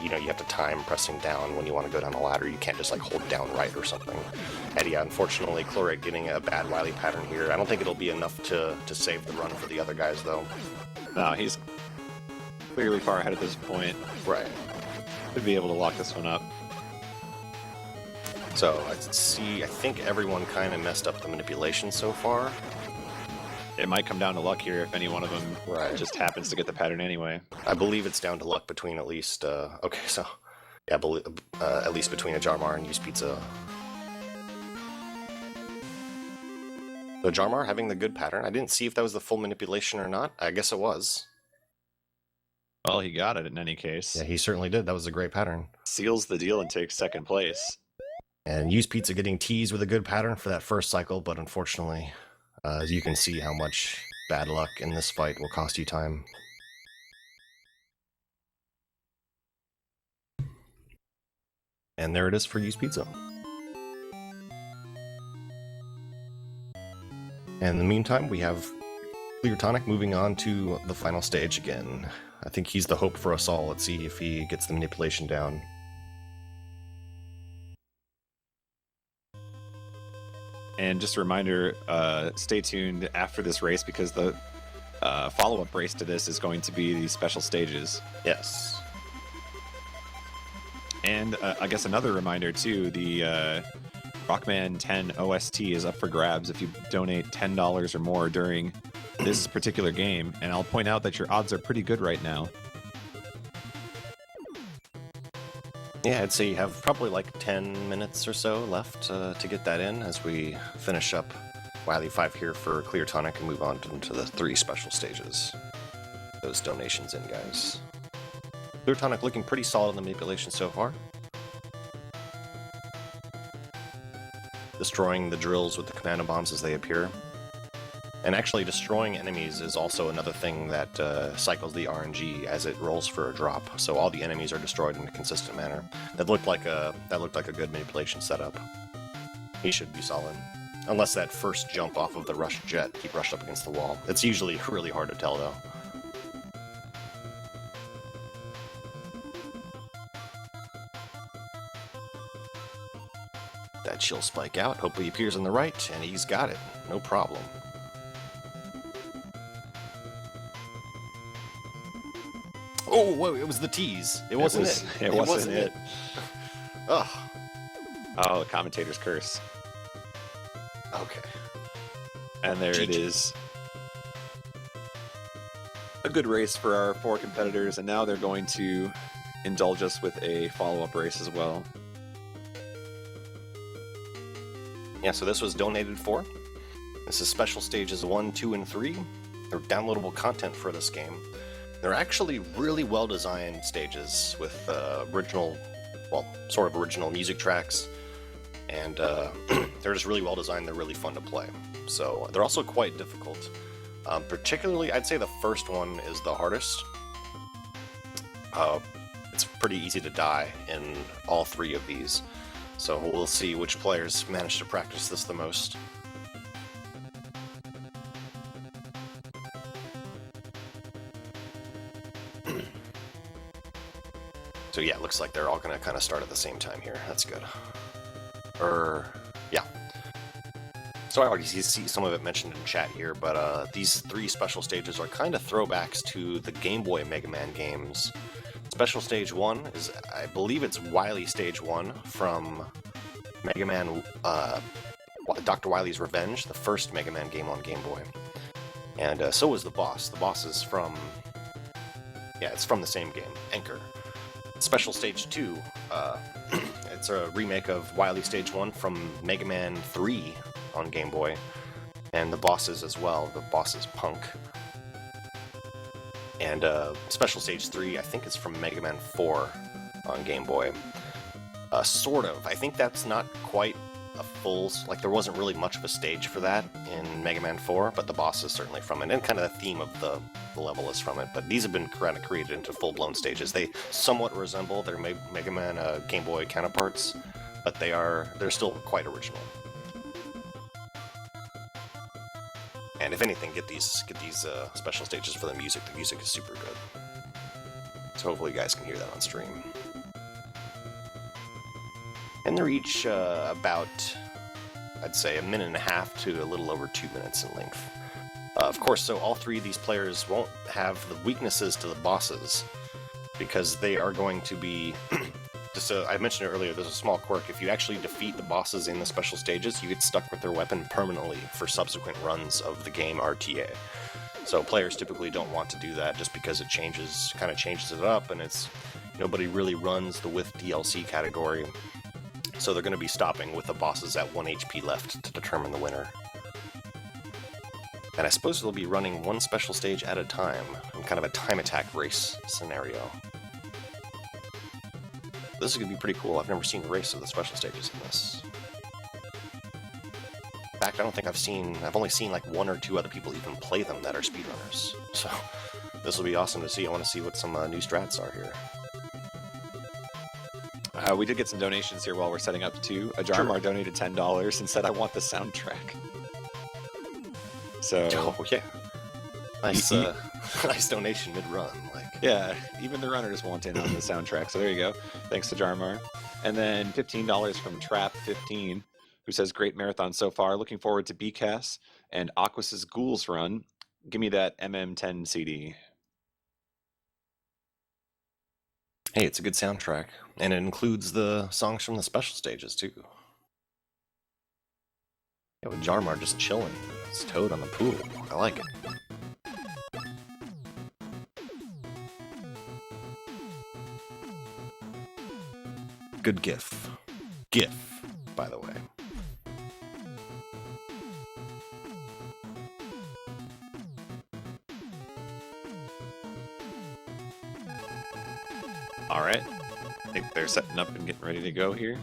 you have to time pressing down when you want to go down a ladder. You can't just like hold down right or something. And yeah, unfortunately, Chlorate getting a bad Wily pattern here. I don't think it'll be enough to save the run for the other guys, though. No, he's clearly far ahead at this point. Right. Could be able to lock this one up. So, I think everyone kind of messed up the manipulation so far. It might come down to luck here if any one of them just happens to get the pattern anyway. I believe it's down to luck between at least, at least between Ajarmar and Usedpizza. So Ajarmar having the good pattern. I didn't see if that was the full manipulation or not. I guess it was. Well, he got it in any case. Yeah, he certainly did. That was a great pattern. Seals the deal and takes second place. And Usedpizza getting teased with a good pattern for that first cycle, but unfortunately, as you can see how much bad luck in this fight will cost you time. And there it is for Usedpizza. And in the meantime, we have Tonic moving on to the final stage again. I think he's the hope for us all. Let's see if he gets the manipulation down. And just a reminder, stay tuned after this race because the follow-up race to this is going to be the special stages. Yes. And I guess another reminder too, the Rockman 10 OST is up for grabs if you donate $10 or more during this particular game. And I'll point out that your odds are pretty good right now. Yeah, I'd say you have probably like 10 minutes or so left to get that in as we finish up Wily 5 here for Tonic and move on to the 3 special stages. Those donations in, guys. Tonic looking pretty solid in the manipulation so far. Destroying the drills with the commando bombs as they appear. And actually destroying enemies is also another thing that cycles the RNG as it rolls for a drop. So all the enemies are destroyed in a consistent manner. That looked like a good manipulation setup. He should be solid. Unless that first jump off of the rush jet, he brushed up against the wall. It's usually really hard to tell though. chill spike out. Hopefully he appears on the right, and he's got it. No problem. Oh, whoa, it was the tease. It wasn't it. It wasn't it. Ugh. Oh, the commentator's curse. Okay. And there it is. A good race for our 4 competitors, and now they're going to indulge us with a follow-up race as well. Yeah, so this was donated for. This is special stages 1, 2, and 3. They're downloadable content for this game. They're actually really well-designed stages with original, well, sort of original music tracks. And they're just really well-designed. They're really fun to play. So they're also quite difficult. Particularly, I'd say the first one is the hardest. It's pretty easy to die in all 3 of these. So we'll see which players manage to practice this the most. So yeah, it looks like they're all going to kind of start at the same time here. That's good. Yeah. So I already see some of it mentioned in chat here, but these 3 special stages are kind of throwbacks to the Game Boy Mega Man games. Special Stage 1 is, I believe it's Wily Stage 1 from Mega Man, Dr. Wily's Revenge, the first Mega Man game on Game Boy. And so is the boss. The boss is from, yeah, it's from the same game, Anchor. Special Stage 2, it's a remake of Wily Stage 1 from Mega Man 3 on Game Boy, and the bosses as well. The boss is Punk. And Special Stage 3, I think, is from Mega Man 4 on Game Boy. Sort of. I think that's not quite a full... Like, there wasn't really much of a stage for that in Mega Man 4, but the boss is certainly from it, and kind of the theme of the level is from it. But these have been kind of created into full-blown stages. They somewhat resemble their Mega Man Game Boy counterparts, but they're still quite original. And if anything, get these special stages for the music. The music is super good. So hopefully you guys can hear that on stream. And they're each about, I'd say, 1.5 minutes to a little over 2 minutes in length. Of course, so all 3 of these players won't have the weaknesses to the bosses, because they are going to be... Just I mentioned it earlier, there's a small quirk. If you actually defeat the bosses in the special stages, you get stuck with their weapon permanently for subsequent runs of the game RTA. So players typically don't want to do that just because it kind of changes it up, and it's nobody really runs the with DLC category. So they're going to be stopping with the bosses at 1 HP left to determine the winner. And I suppose they'll be running 1 special stage at a time, in kind of a time attack race scenario. This is going to be pretty cool. I've never seen a race of the special stages in this. In fact, I don't think I've only seen like 1 or 2 other people even play them that are speedrunners. So this will be awesome to see. I want to see what some new strats are here. We did get some donations here while we're setting up too. Ajarmar donated $10 and said, "I want the soundtrack." So yeah, nice, nice donation mid-run. Like, yeah, even the runners want in on the soundtrack. So there you go. Thanks to Ajarmar. And then $15 from Trap15, who says, "Great marathon so far. Looking forward to BCAS and Aquas's Ghouls run. Give me that MM10 CD." Hey, it's a good soundtrack, and it includes the songs from the special stages too. Yeah, with Jarmar just chilling. It's Toad on the pool. I like it. Good GIF. GIF, by the way. All right. I think they're setting up and getting ready to go here.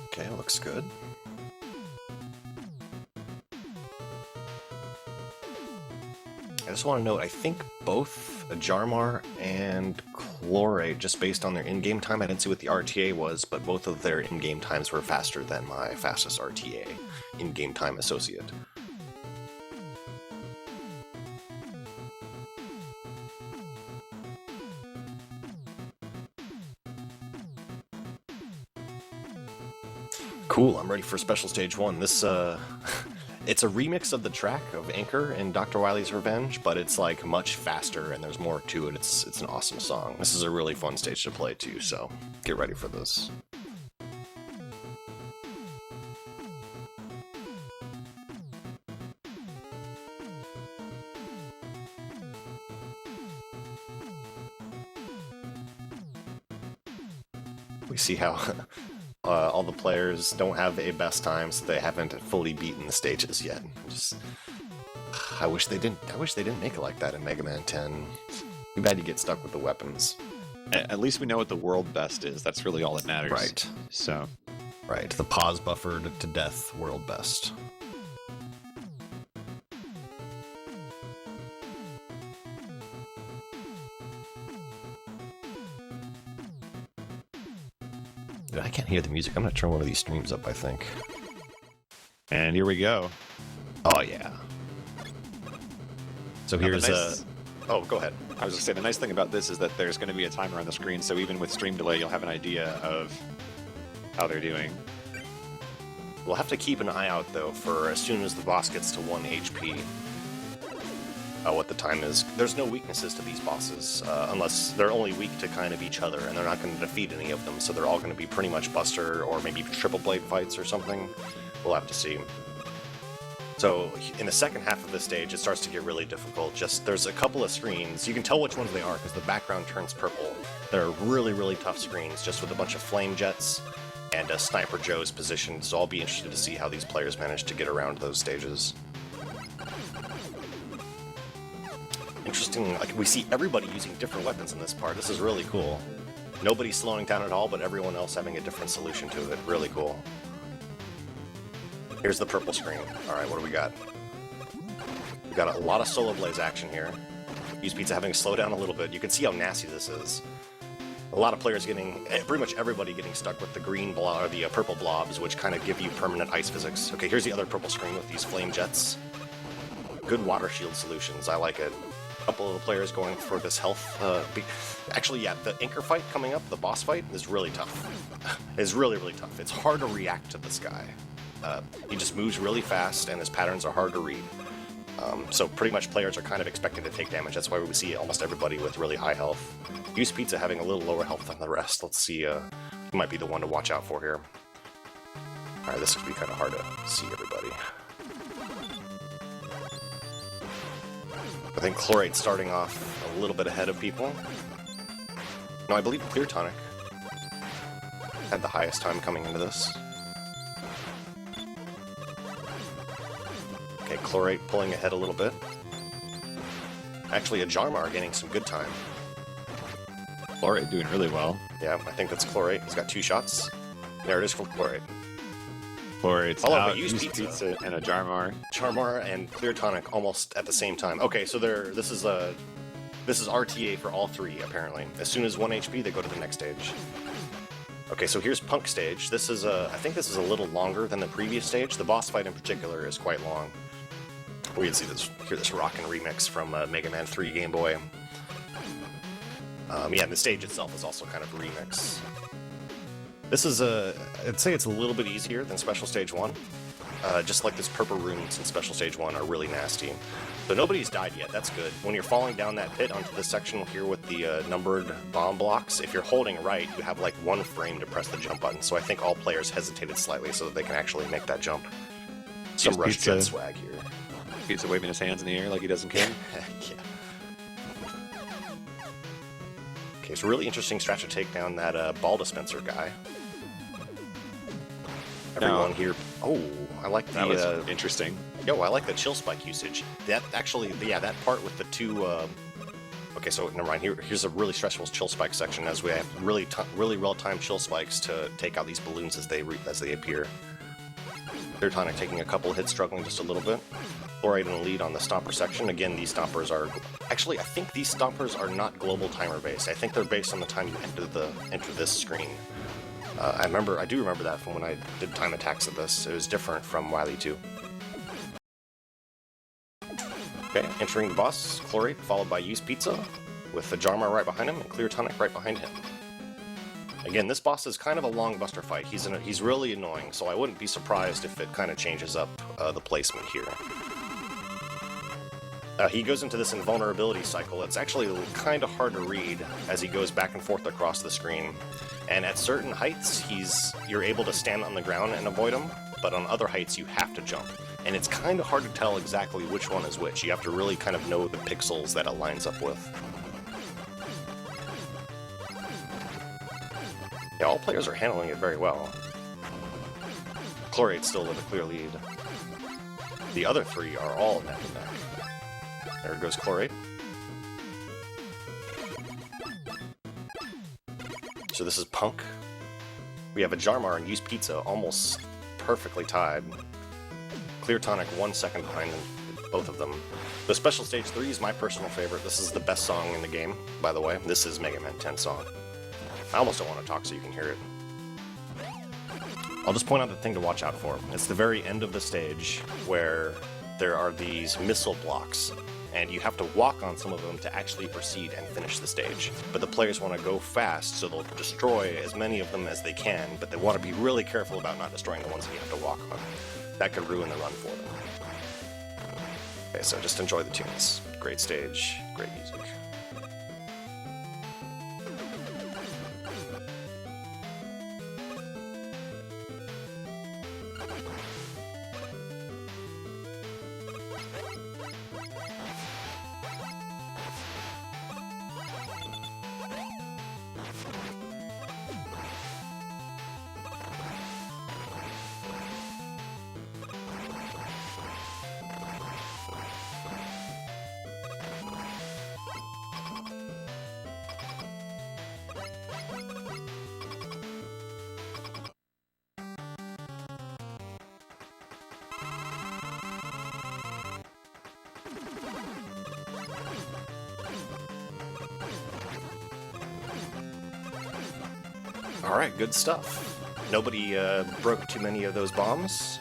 Okay, looks good. I just want to note, I think both Ajarmar and Chlorate, just based on their in-game time, I didn't see what the RTA was, but both of their in-game times were faster than my fastest RTA in-game time associate. Cool, I'm ready for Special Stage 1. This, it's a remix of the track of Anchor and Dr. Wily's Revenge, but it's like much faster and there's more to it. It's an awesome song. This is a really fun stage to play too, so get ready for this. We see how all the players don't have a best time, so they haven't fully beaten the stages yet. I wish they didn't. I wish they didn't make it like that in Mega Man 10. Too bad you get stuck with the weapons. At least we know what the world best is. That's really all that matters. Right. So. Right. The pause buffered to death world best. I can't hear the music. I'm gonna turn one of these streams up, I think. And here we go. Oh yeah. So Now, here's oh, go ahead. I was gonna say the nice thing about this is that there's going to be a timer on the screen, so even with stream delay, you'll have an idea of how they're doing. We'll have to keep an eye out though for as soon as the boss gets to 1 HP. What the time is. There's no weaknesses to these bosses, unless they're only weak to kind of each other, and they're not going to defeat any of them, so they're all going to be pretty much Buster or maybe triple blade fights or something. We'll have to see. So in the second half of the stage, it starts to get really difficult. There's a couple of screens. You can tell which ones they are because the background turns purple. They're really, really tough screens, just with a bunch of flame jets and Sniper Joe's position. So I'll be interested to see how these players manage to get around those stages. Interesting, like we see everybody using different weapons in this part. This is really cool. Nobody's slowing down at all, but everyone else having a different solution to it. Really cool. Here's the purple screen. Alright, what do we got? We got a lot of Solo Blaze action here. Usedpizza having to slow down a little bit. You can see how nasty this is. A lot of players getting, pretty much everybody getting stuck with the green blob, or the purple blobs, which kind of give you permanent ice physics. Okay, here's the other purple screen with these flame jets. Good water shield solutions, I like it. A couple of the players going for this health. Actually, yeah, the Anchor fight coming up, the boss fight, is really tough. It's really, really tough. It's hard to react to this guy. He just moves really fast, and his patterns are hard to read. So pretty much players are kind of expected to take damage. That's why we see almost everybody with really high health. Usedpizza having a little lower health than the rest. Let's see, he might be the one to watch out for here. Alright, this could be kind of hard to see everybody. I think Chlorate starting off a little bit ahead of people. No, I believe Clear Tonic had the highest time coming into this. Okay, Chlorate pulling ahead a little bit. Actually, Ajarmar getting some good time. Chlorate doing really well. Yeah, I think that's Chlorate. He's got 2 shots. There it is for Chlorate. Chlorate's out, Usedpizza and Ajarmar. Ajarmar and Clear Tonic almost at the same time. Okay, so this is RTA for all 3 apparently. As soon as 1 HP, they go to the next stage. Okay, so here's Punk stage. This is I think this is a little longer than the previous stage. The boss fight in particular is quite long. We can hear this rockin' remix from Mega Man 3 Game Boy. Yeah, and the stage itself is also kind of a remix. This is I'd say it's a little bit easier than Special Stage 1. Just like this purple rooms in Special Stage 1 are really nasty. So nobody's died yet, that's good. When you're falling down that pit onto this section here with the numbered bomb blocks, if you're holding right, you have like 1 frame to press the jump button. So I think all players hesitated slightly so that they can actually make that jump. Some Rush Jet swag here. Pizza waving his hands in the air like he doesn't care. Yeah. Okay, it's a really interesting strat to take down that ball dispenser guy. Everyone here. Oh, I like the. That was interesting. Yo, I like the chill spike usage. That actually, yeah, that part with the 2. Okay, so never mind. Here's a really stressful chill spike section as we have really well-timed chill spikes to take out these balloons as they appear. Clear Tonic taking a couple of hits, struggling just a little bit. Chlorate in the lead on the Stomper section. Again, these Stompers are... Actually, I think these Stompers are not global timer based. I think they're based on the time you enter this screen. I do remember that from when I did time attacks of this. It was different from Wily 2. Okay, entering the boss, Chlorate, followed by Usedpizza, with Ajarmar right behind him, and Clear Tonic right behind him. Again, this boss is kind of a long buster fight. He's really annoying, so I wouldn't be surprised if it kind of changes up the placement here. He goes into this invulnerability cycle. It's actually kind of hard to read as he goes back and forth across the screen. And at certain heights, you're able to stand on the ground and avoid him, but on other heights you have to jump. And it's kind of hard to tell exactly which one is which. You have to really kind of know the pixels that it lines up with. Yeah, all players are handling it very well. Chlorate's still with a clear lead. The other three are all neck and neck. There goes Chlorate. So this is Punk. We have Ajarmar and Usedpizza almost perfectly tied. Clear Tonic 1 second behind them, both of them. The Special Stage 3 is my personal favorite. This is the best song in the game, by the way. This is Mega Man 10 song. I almost don't want to talk so you can hear it. I'll just point out the thing to watch out for. It's the very end of the stage where there are these missile blocks, and you have to walk on some of them to actually proceed and finish the stage. But the players want to go fast, so they'll destroy as many of them as they can, but they want to be really careful about not destroying the ones that you have to walk on. That could ruin the run for them. Okay, so just enjoy the tunes. Great stage, great music. Alright, good stuff. Nobody broke too many of those bombs.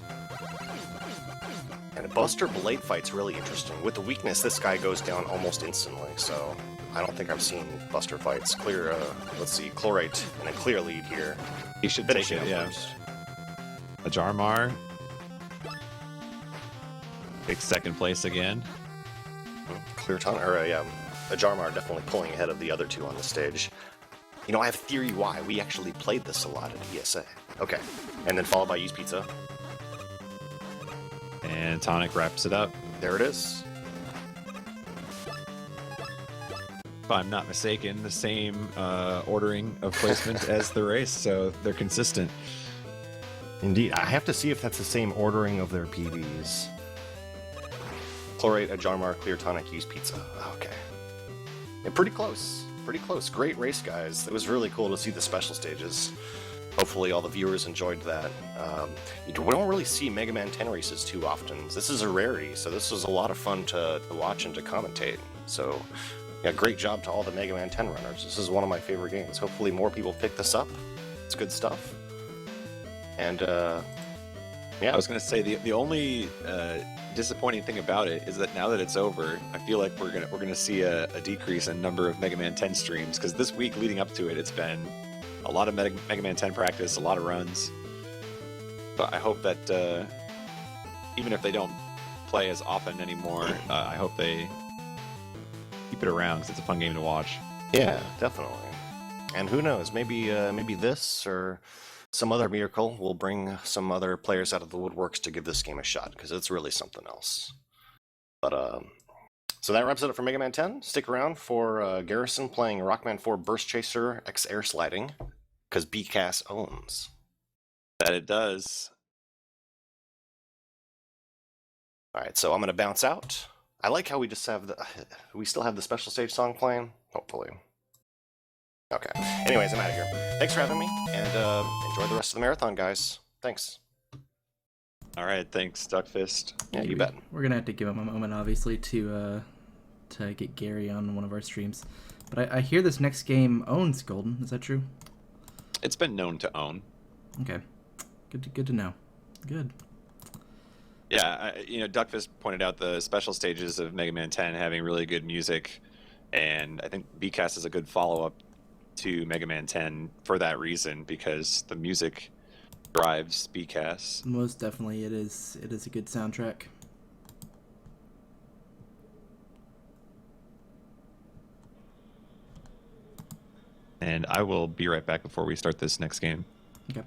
And a Buster Blade fight's really interesting. With the weakness, this guy goes down almost instantly, so I don't think I've seen Buster fights. Clear, let's see, Chlorate in a clear lead here. He should take it, yeah. First. Ajarmar takes second place again. Clear Tonic, or Ajarmar definitely pulling ahead of the other two on the stage. You know, I have a theory why. We actually played this a lot at ESA. Okay. And then followed by Usedpizza. And Tonic wraps it up. There it is. If I'm not mistaken, the same ordering of placement as the race, so they're consistent. Indeed. I have to see if that's the same ordering of their PBs. Chlorate, Ajarmar, Clear Tonic, Usedpizza. Okay. Yeah, pretty close. Pretty close. Great race, guys. It was really cool to see the special stages. Hopefully all the viewers enjoyed that. We don't really see Mega Man 10 races too often. This is a rarity, so this was a lot of fun to watch and to commentate. So, yeah, great job to all the Mega Man 10 runners. This is one of my favorite games. Hopefully more people pick this up. It's good stuff. And, yeah. I was going to say, the only disappointing thing about it is that now that it's over, I feel like we're gonna see a decrease in number of Mega Man 10 streams, because this week leading up to it, it's been a lot of Mega Man 10 practice, a lot of runs. But I hope that even if they don't play as often anymore, I hope they keep it around, because it's a fun game to watch. Yeah, definitely. And who knows, maybe this or some other miracle will bring some other players out of the woodworks to give this game a shot, because it's really something else. But, so that wraps it up for Mega Man 10. Stick around for Garrison playing Rockman 4 Burst Chaser X Air Sliding, because BCAS owns. That it does. Alright, so I'm going to bounce out. I like how we just have we still have the special stage song playing, hopefully. Okay. Anyways, I'm out of here. Thanks for having me, and enjoy the rest of the marathon, guys. Thanks. All right, thanks, Duckfist. Yeah, you bet. We're gonna have to give him a moment, obviously, to get Gary on one of our streams. But I hear this next game owns Golden. Is that true? It's been known to own. Okay. Good to know. Good. Yeah, Duckfist pointed out the special stages of Mega Man 10 having really good music, and I think BCAS is a good follow-up to Mega Man 10 for that reason, because the music drives BCAS. Most definitely, it is. It is a good soundtrack. And I will be right back before we start this next game. Okay.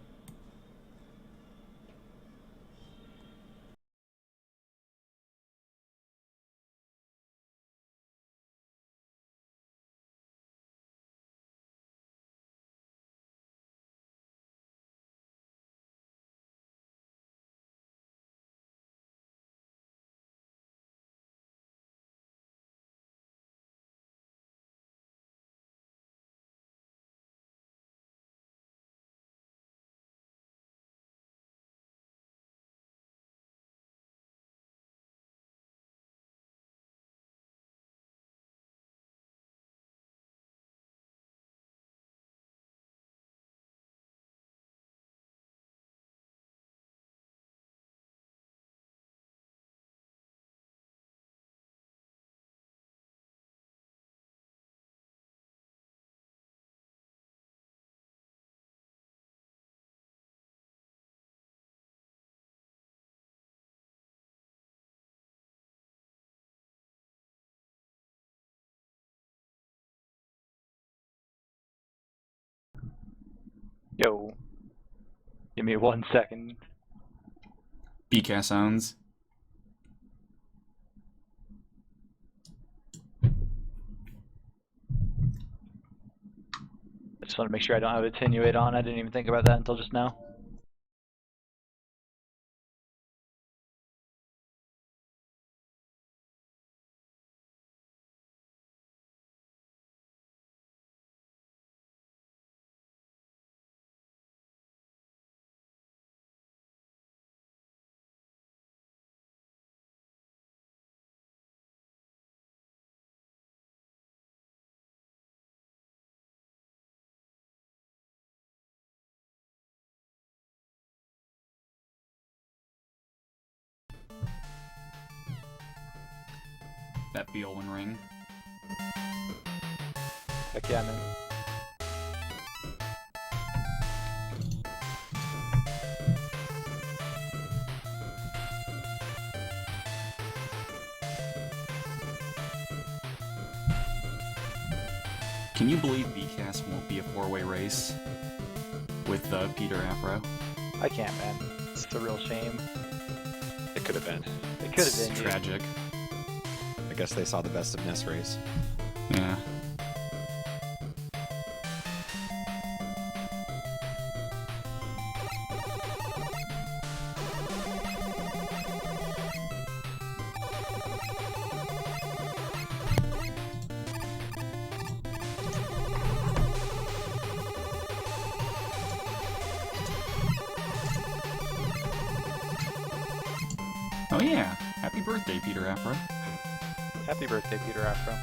Yo, give me 1 second. BCAS sounds. I just want to make sure I don't have attenuate on. I didn't even think about that until just now. That Beolwyn ring. Heck yeah, man. Can you believe BCAS won't be a 4-way race with Peter Afro? I can't, man. It's a real shame. It could have been. It could have It's been. tragic. I guess they saw the best of NES race. Yeah. Oh yeah. Happy birthday, Peter Afro. Happy birthday, Peter Afro.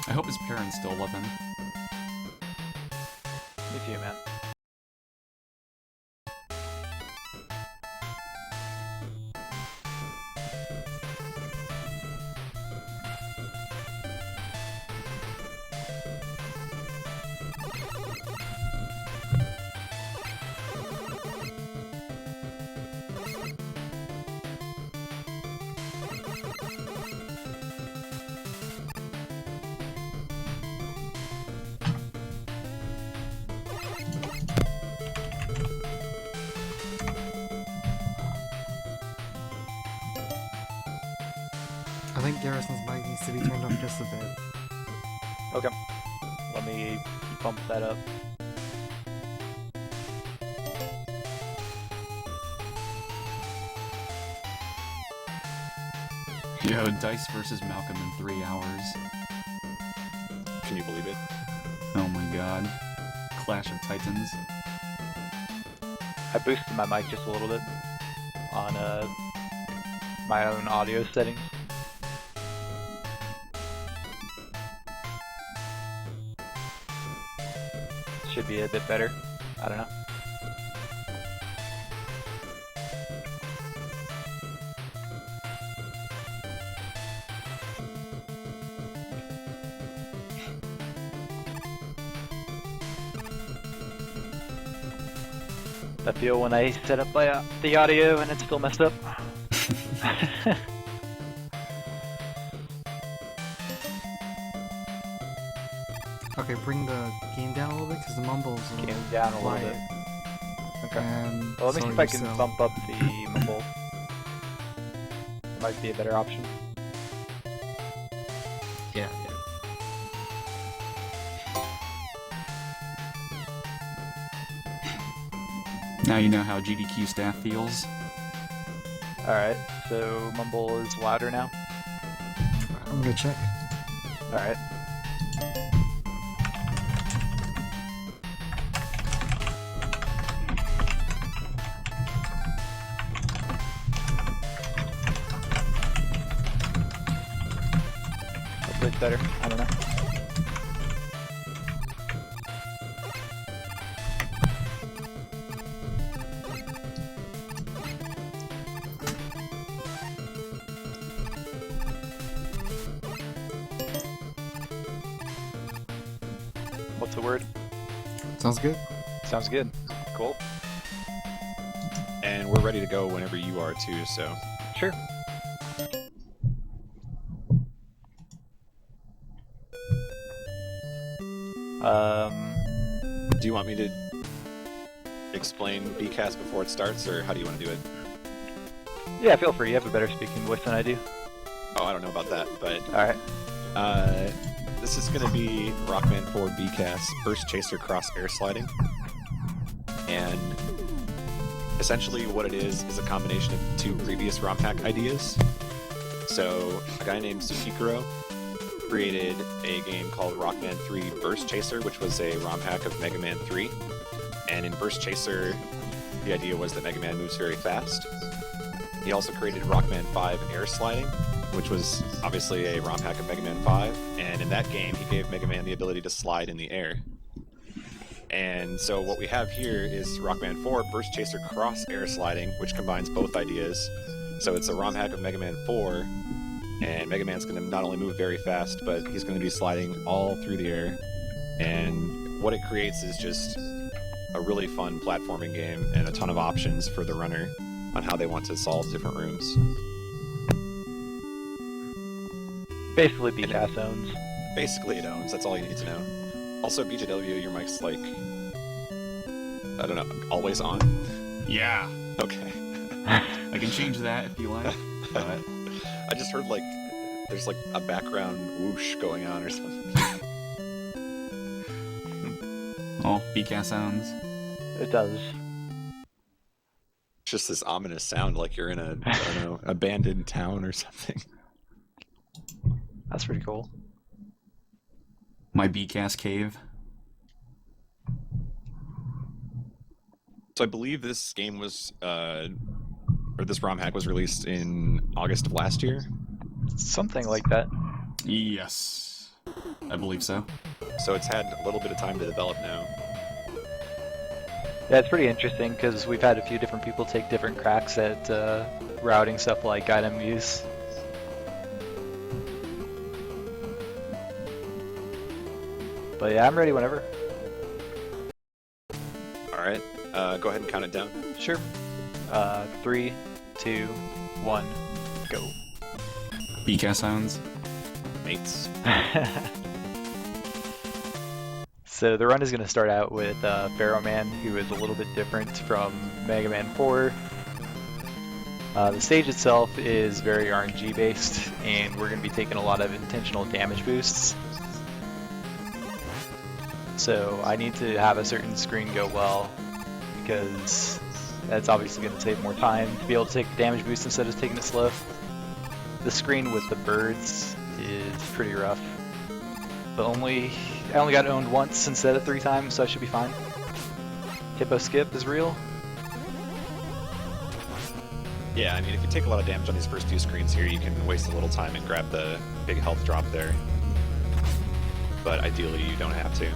I hope his parents still love him. Me too, man. I think Garrison's mic needs to be turned up just a bit. Okay. Let me bump that up. Yo, Dice versus Malcolm in 3 hours. Can you believe it? Oh my god. Clash of Titans. I boosted my mic just a little bit on my own audio settings. Should be a bit better. I don't know. I feel when I set up the audio and it's still messed up. Okay, bring the game down a little bit because the mumbles a Came little down a little quiet. bit. Okay. And Well, let me see so if I can yourself. bump up the mumble. Might be a better option. Yeah. Now you know how GDQ staff feels. Alright, so mumble is louder now. I'm gonna check. Alright. Hopefully it's better. I don't know. What's the word? Sounds good. Sounds good. Cool. And we're ready to go whenever you are too, so. Sure. Do you want me to explain BCAS before it starts, or how do you want to do it? Yeah, feel free. You have a better speaking voice than I do. Oh, I don't know about that, but Alright. this is going to be Rockman 4 BCAS Burst Chaser Cross Air Sliding. And essentially what it is a combination of two previous ROM hack ideas. So a guy named Tsukikuro created a game called Rockman 3 Burst Chaser, which was a ROM hack of Mega Man 3. And in Burst Chaser, the idea was that Mega Man moves very fast. He also created Rockman 5 Air Sliding, which was obviously a ROM hack of Mega Man 5. And in that game, he gave Mega Man the ability to slide in the air. And so what we have here is Rockman 4 Burst Chaser Cross Air Sliding, which combines both ideas. So it's a ROM hack of Mega Man 4, and Mega Man's going to not only move very fast, but he's going to be sliding all through the air. And what it creates is just a really fun platforming game and a ton of options for the runner on how they want to solve different rooms. Basically, BCAS owns. Basically, it owns. That's all you need to know. Also, BJW, your mic's like, I don't know, always on? Yeah. Okay. I can change that if you like. But I just heard like, there's like a background whoosh going on or something. well, BCAS owns. It does. It's just this ominous sound like you're in a, I don't know, abandoned town or something. That's pretty cool. My BCAS cave. So I believe this game was, or this ROM hack was released in August of last year. Something like that. Yes. I believe so. So it's had a little bit of time to develop now. Yeah, it's pretty interesting because we've had a few different people take different cracks at routing stuff like item use. But yeah, I'm ready whenever. Alright, go ahead and count it down. Sure. 3, 2, 1, go. BCAS owns. Mates. So the run is going to start out with Pharaoh Man, who is a little bit different from Mega Man 4. The stage itself is very RNG based, and we're going to be taking a lot of intentional damage boosts. So I need to have a certain screen go well, because that's obviously going to save more time to be able to take the damage boost instead of taking it slow. The screen with the birds is pretty rough, but I only got owned once instead of 3 times, so I should be fine. Hippo skip is real. Yeah, I mean, if you take a lot of damage on these first few screens here, you can waste a little time and grab the big health drop there. But ideally, you don't have to.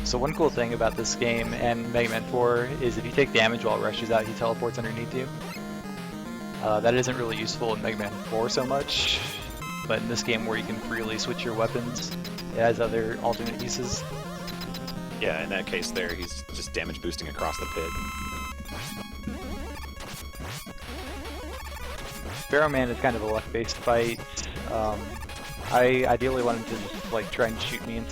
So one cool thing about this game and Mega Man 4 is if you take damage while it rushes out, he teleports underneath you. That isn't really useful in Mega Man 4 so much, but in this game where you can freely switch your weapons, it has other alternate uses. Yeah, in that case there, he's just damage boosting across the pit. Pharaoh Man is kind of a luck-based fight. I ideally wanted to just like try and shoot me into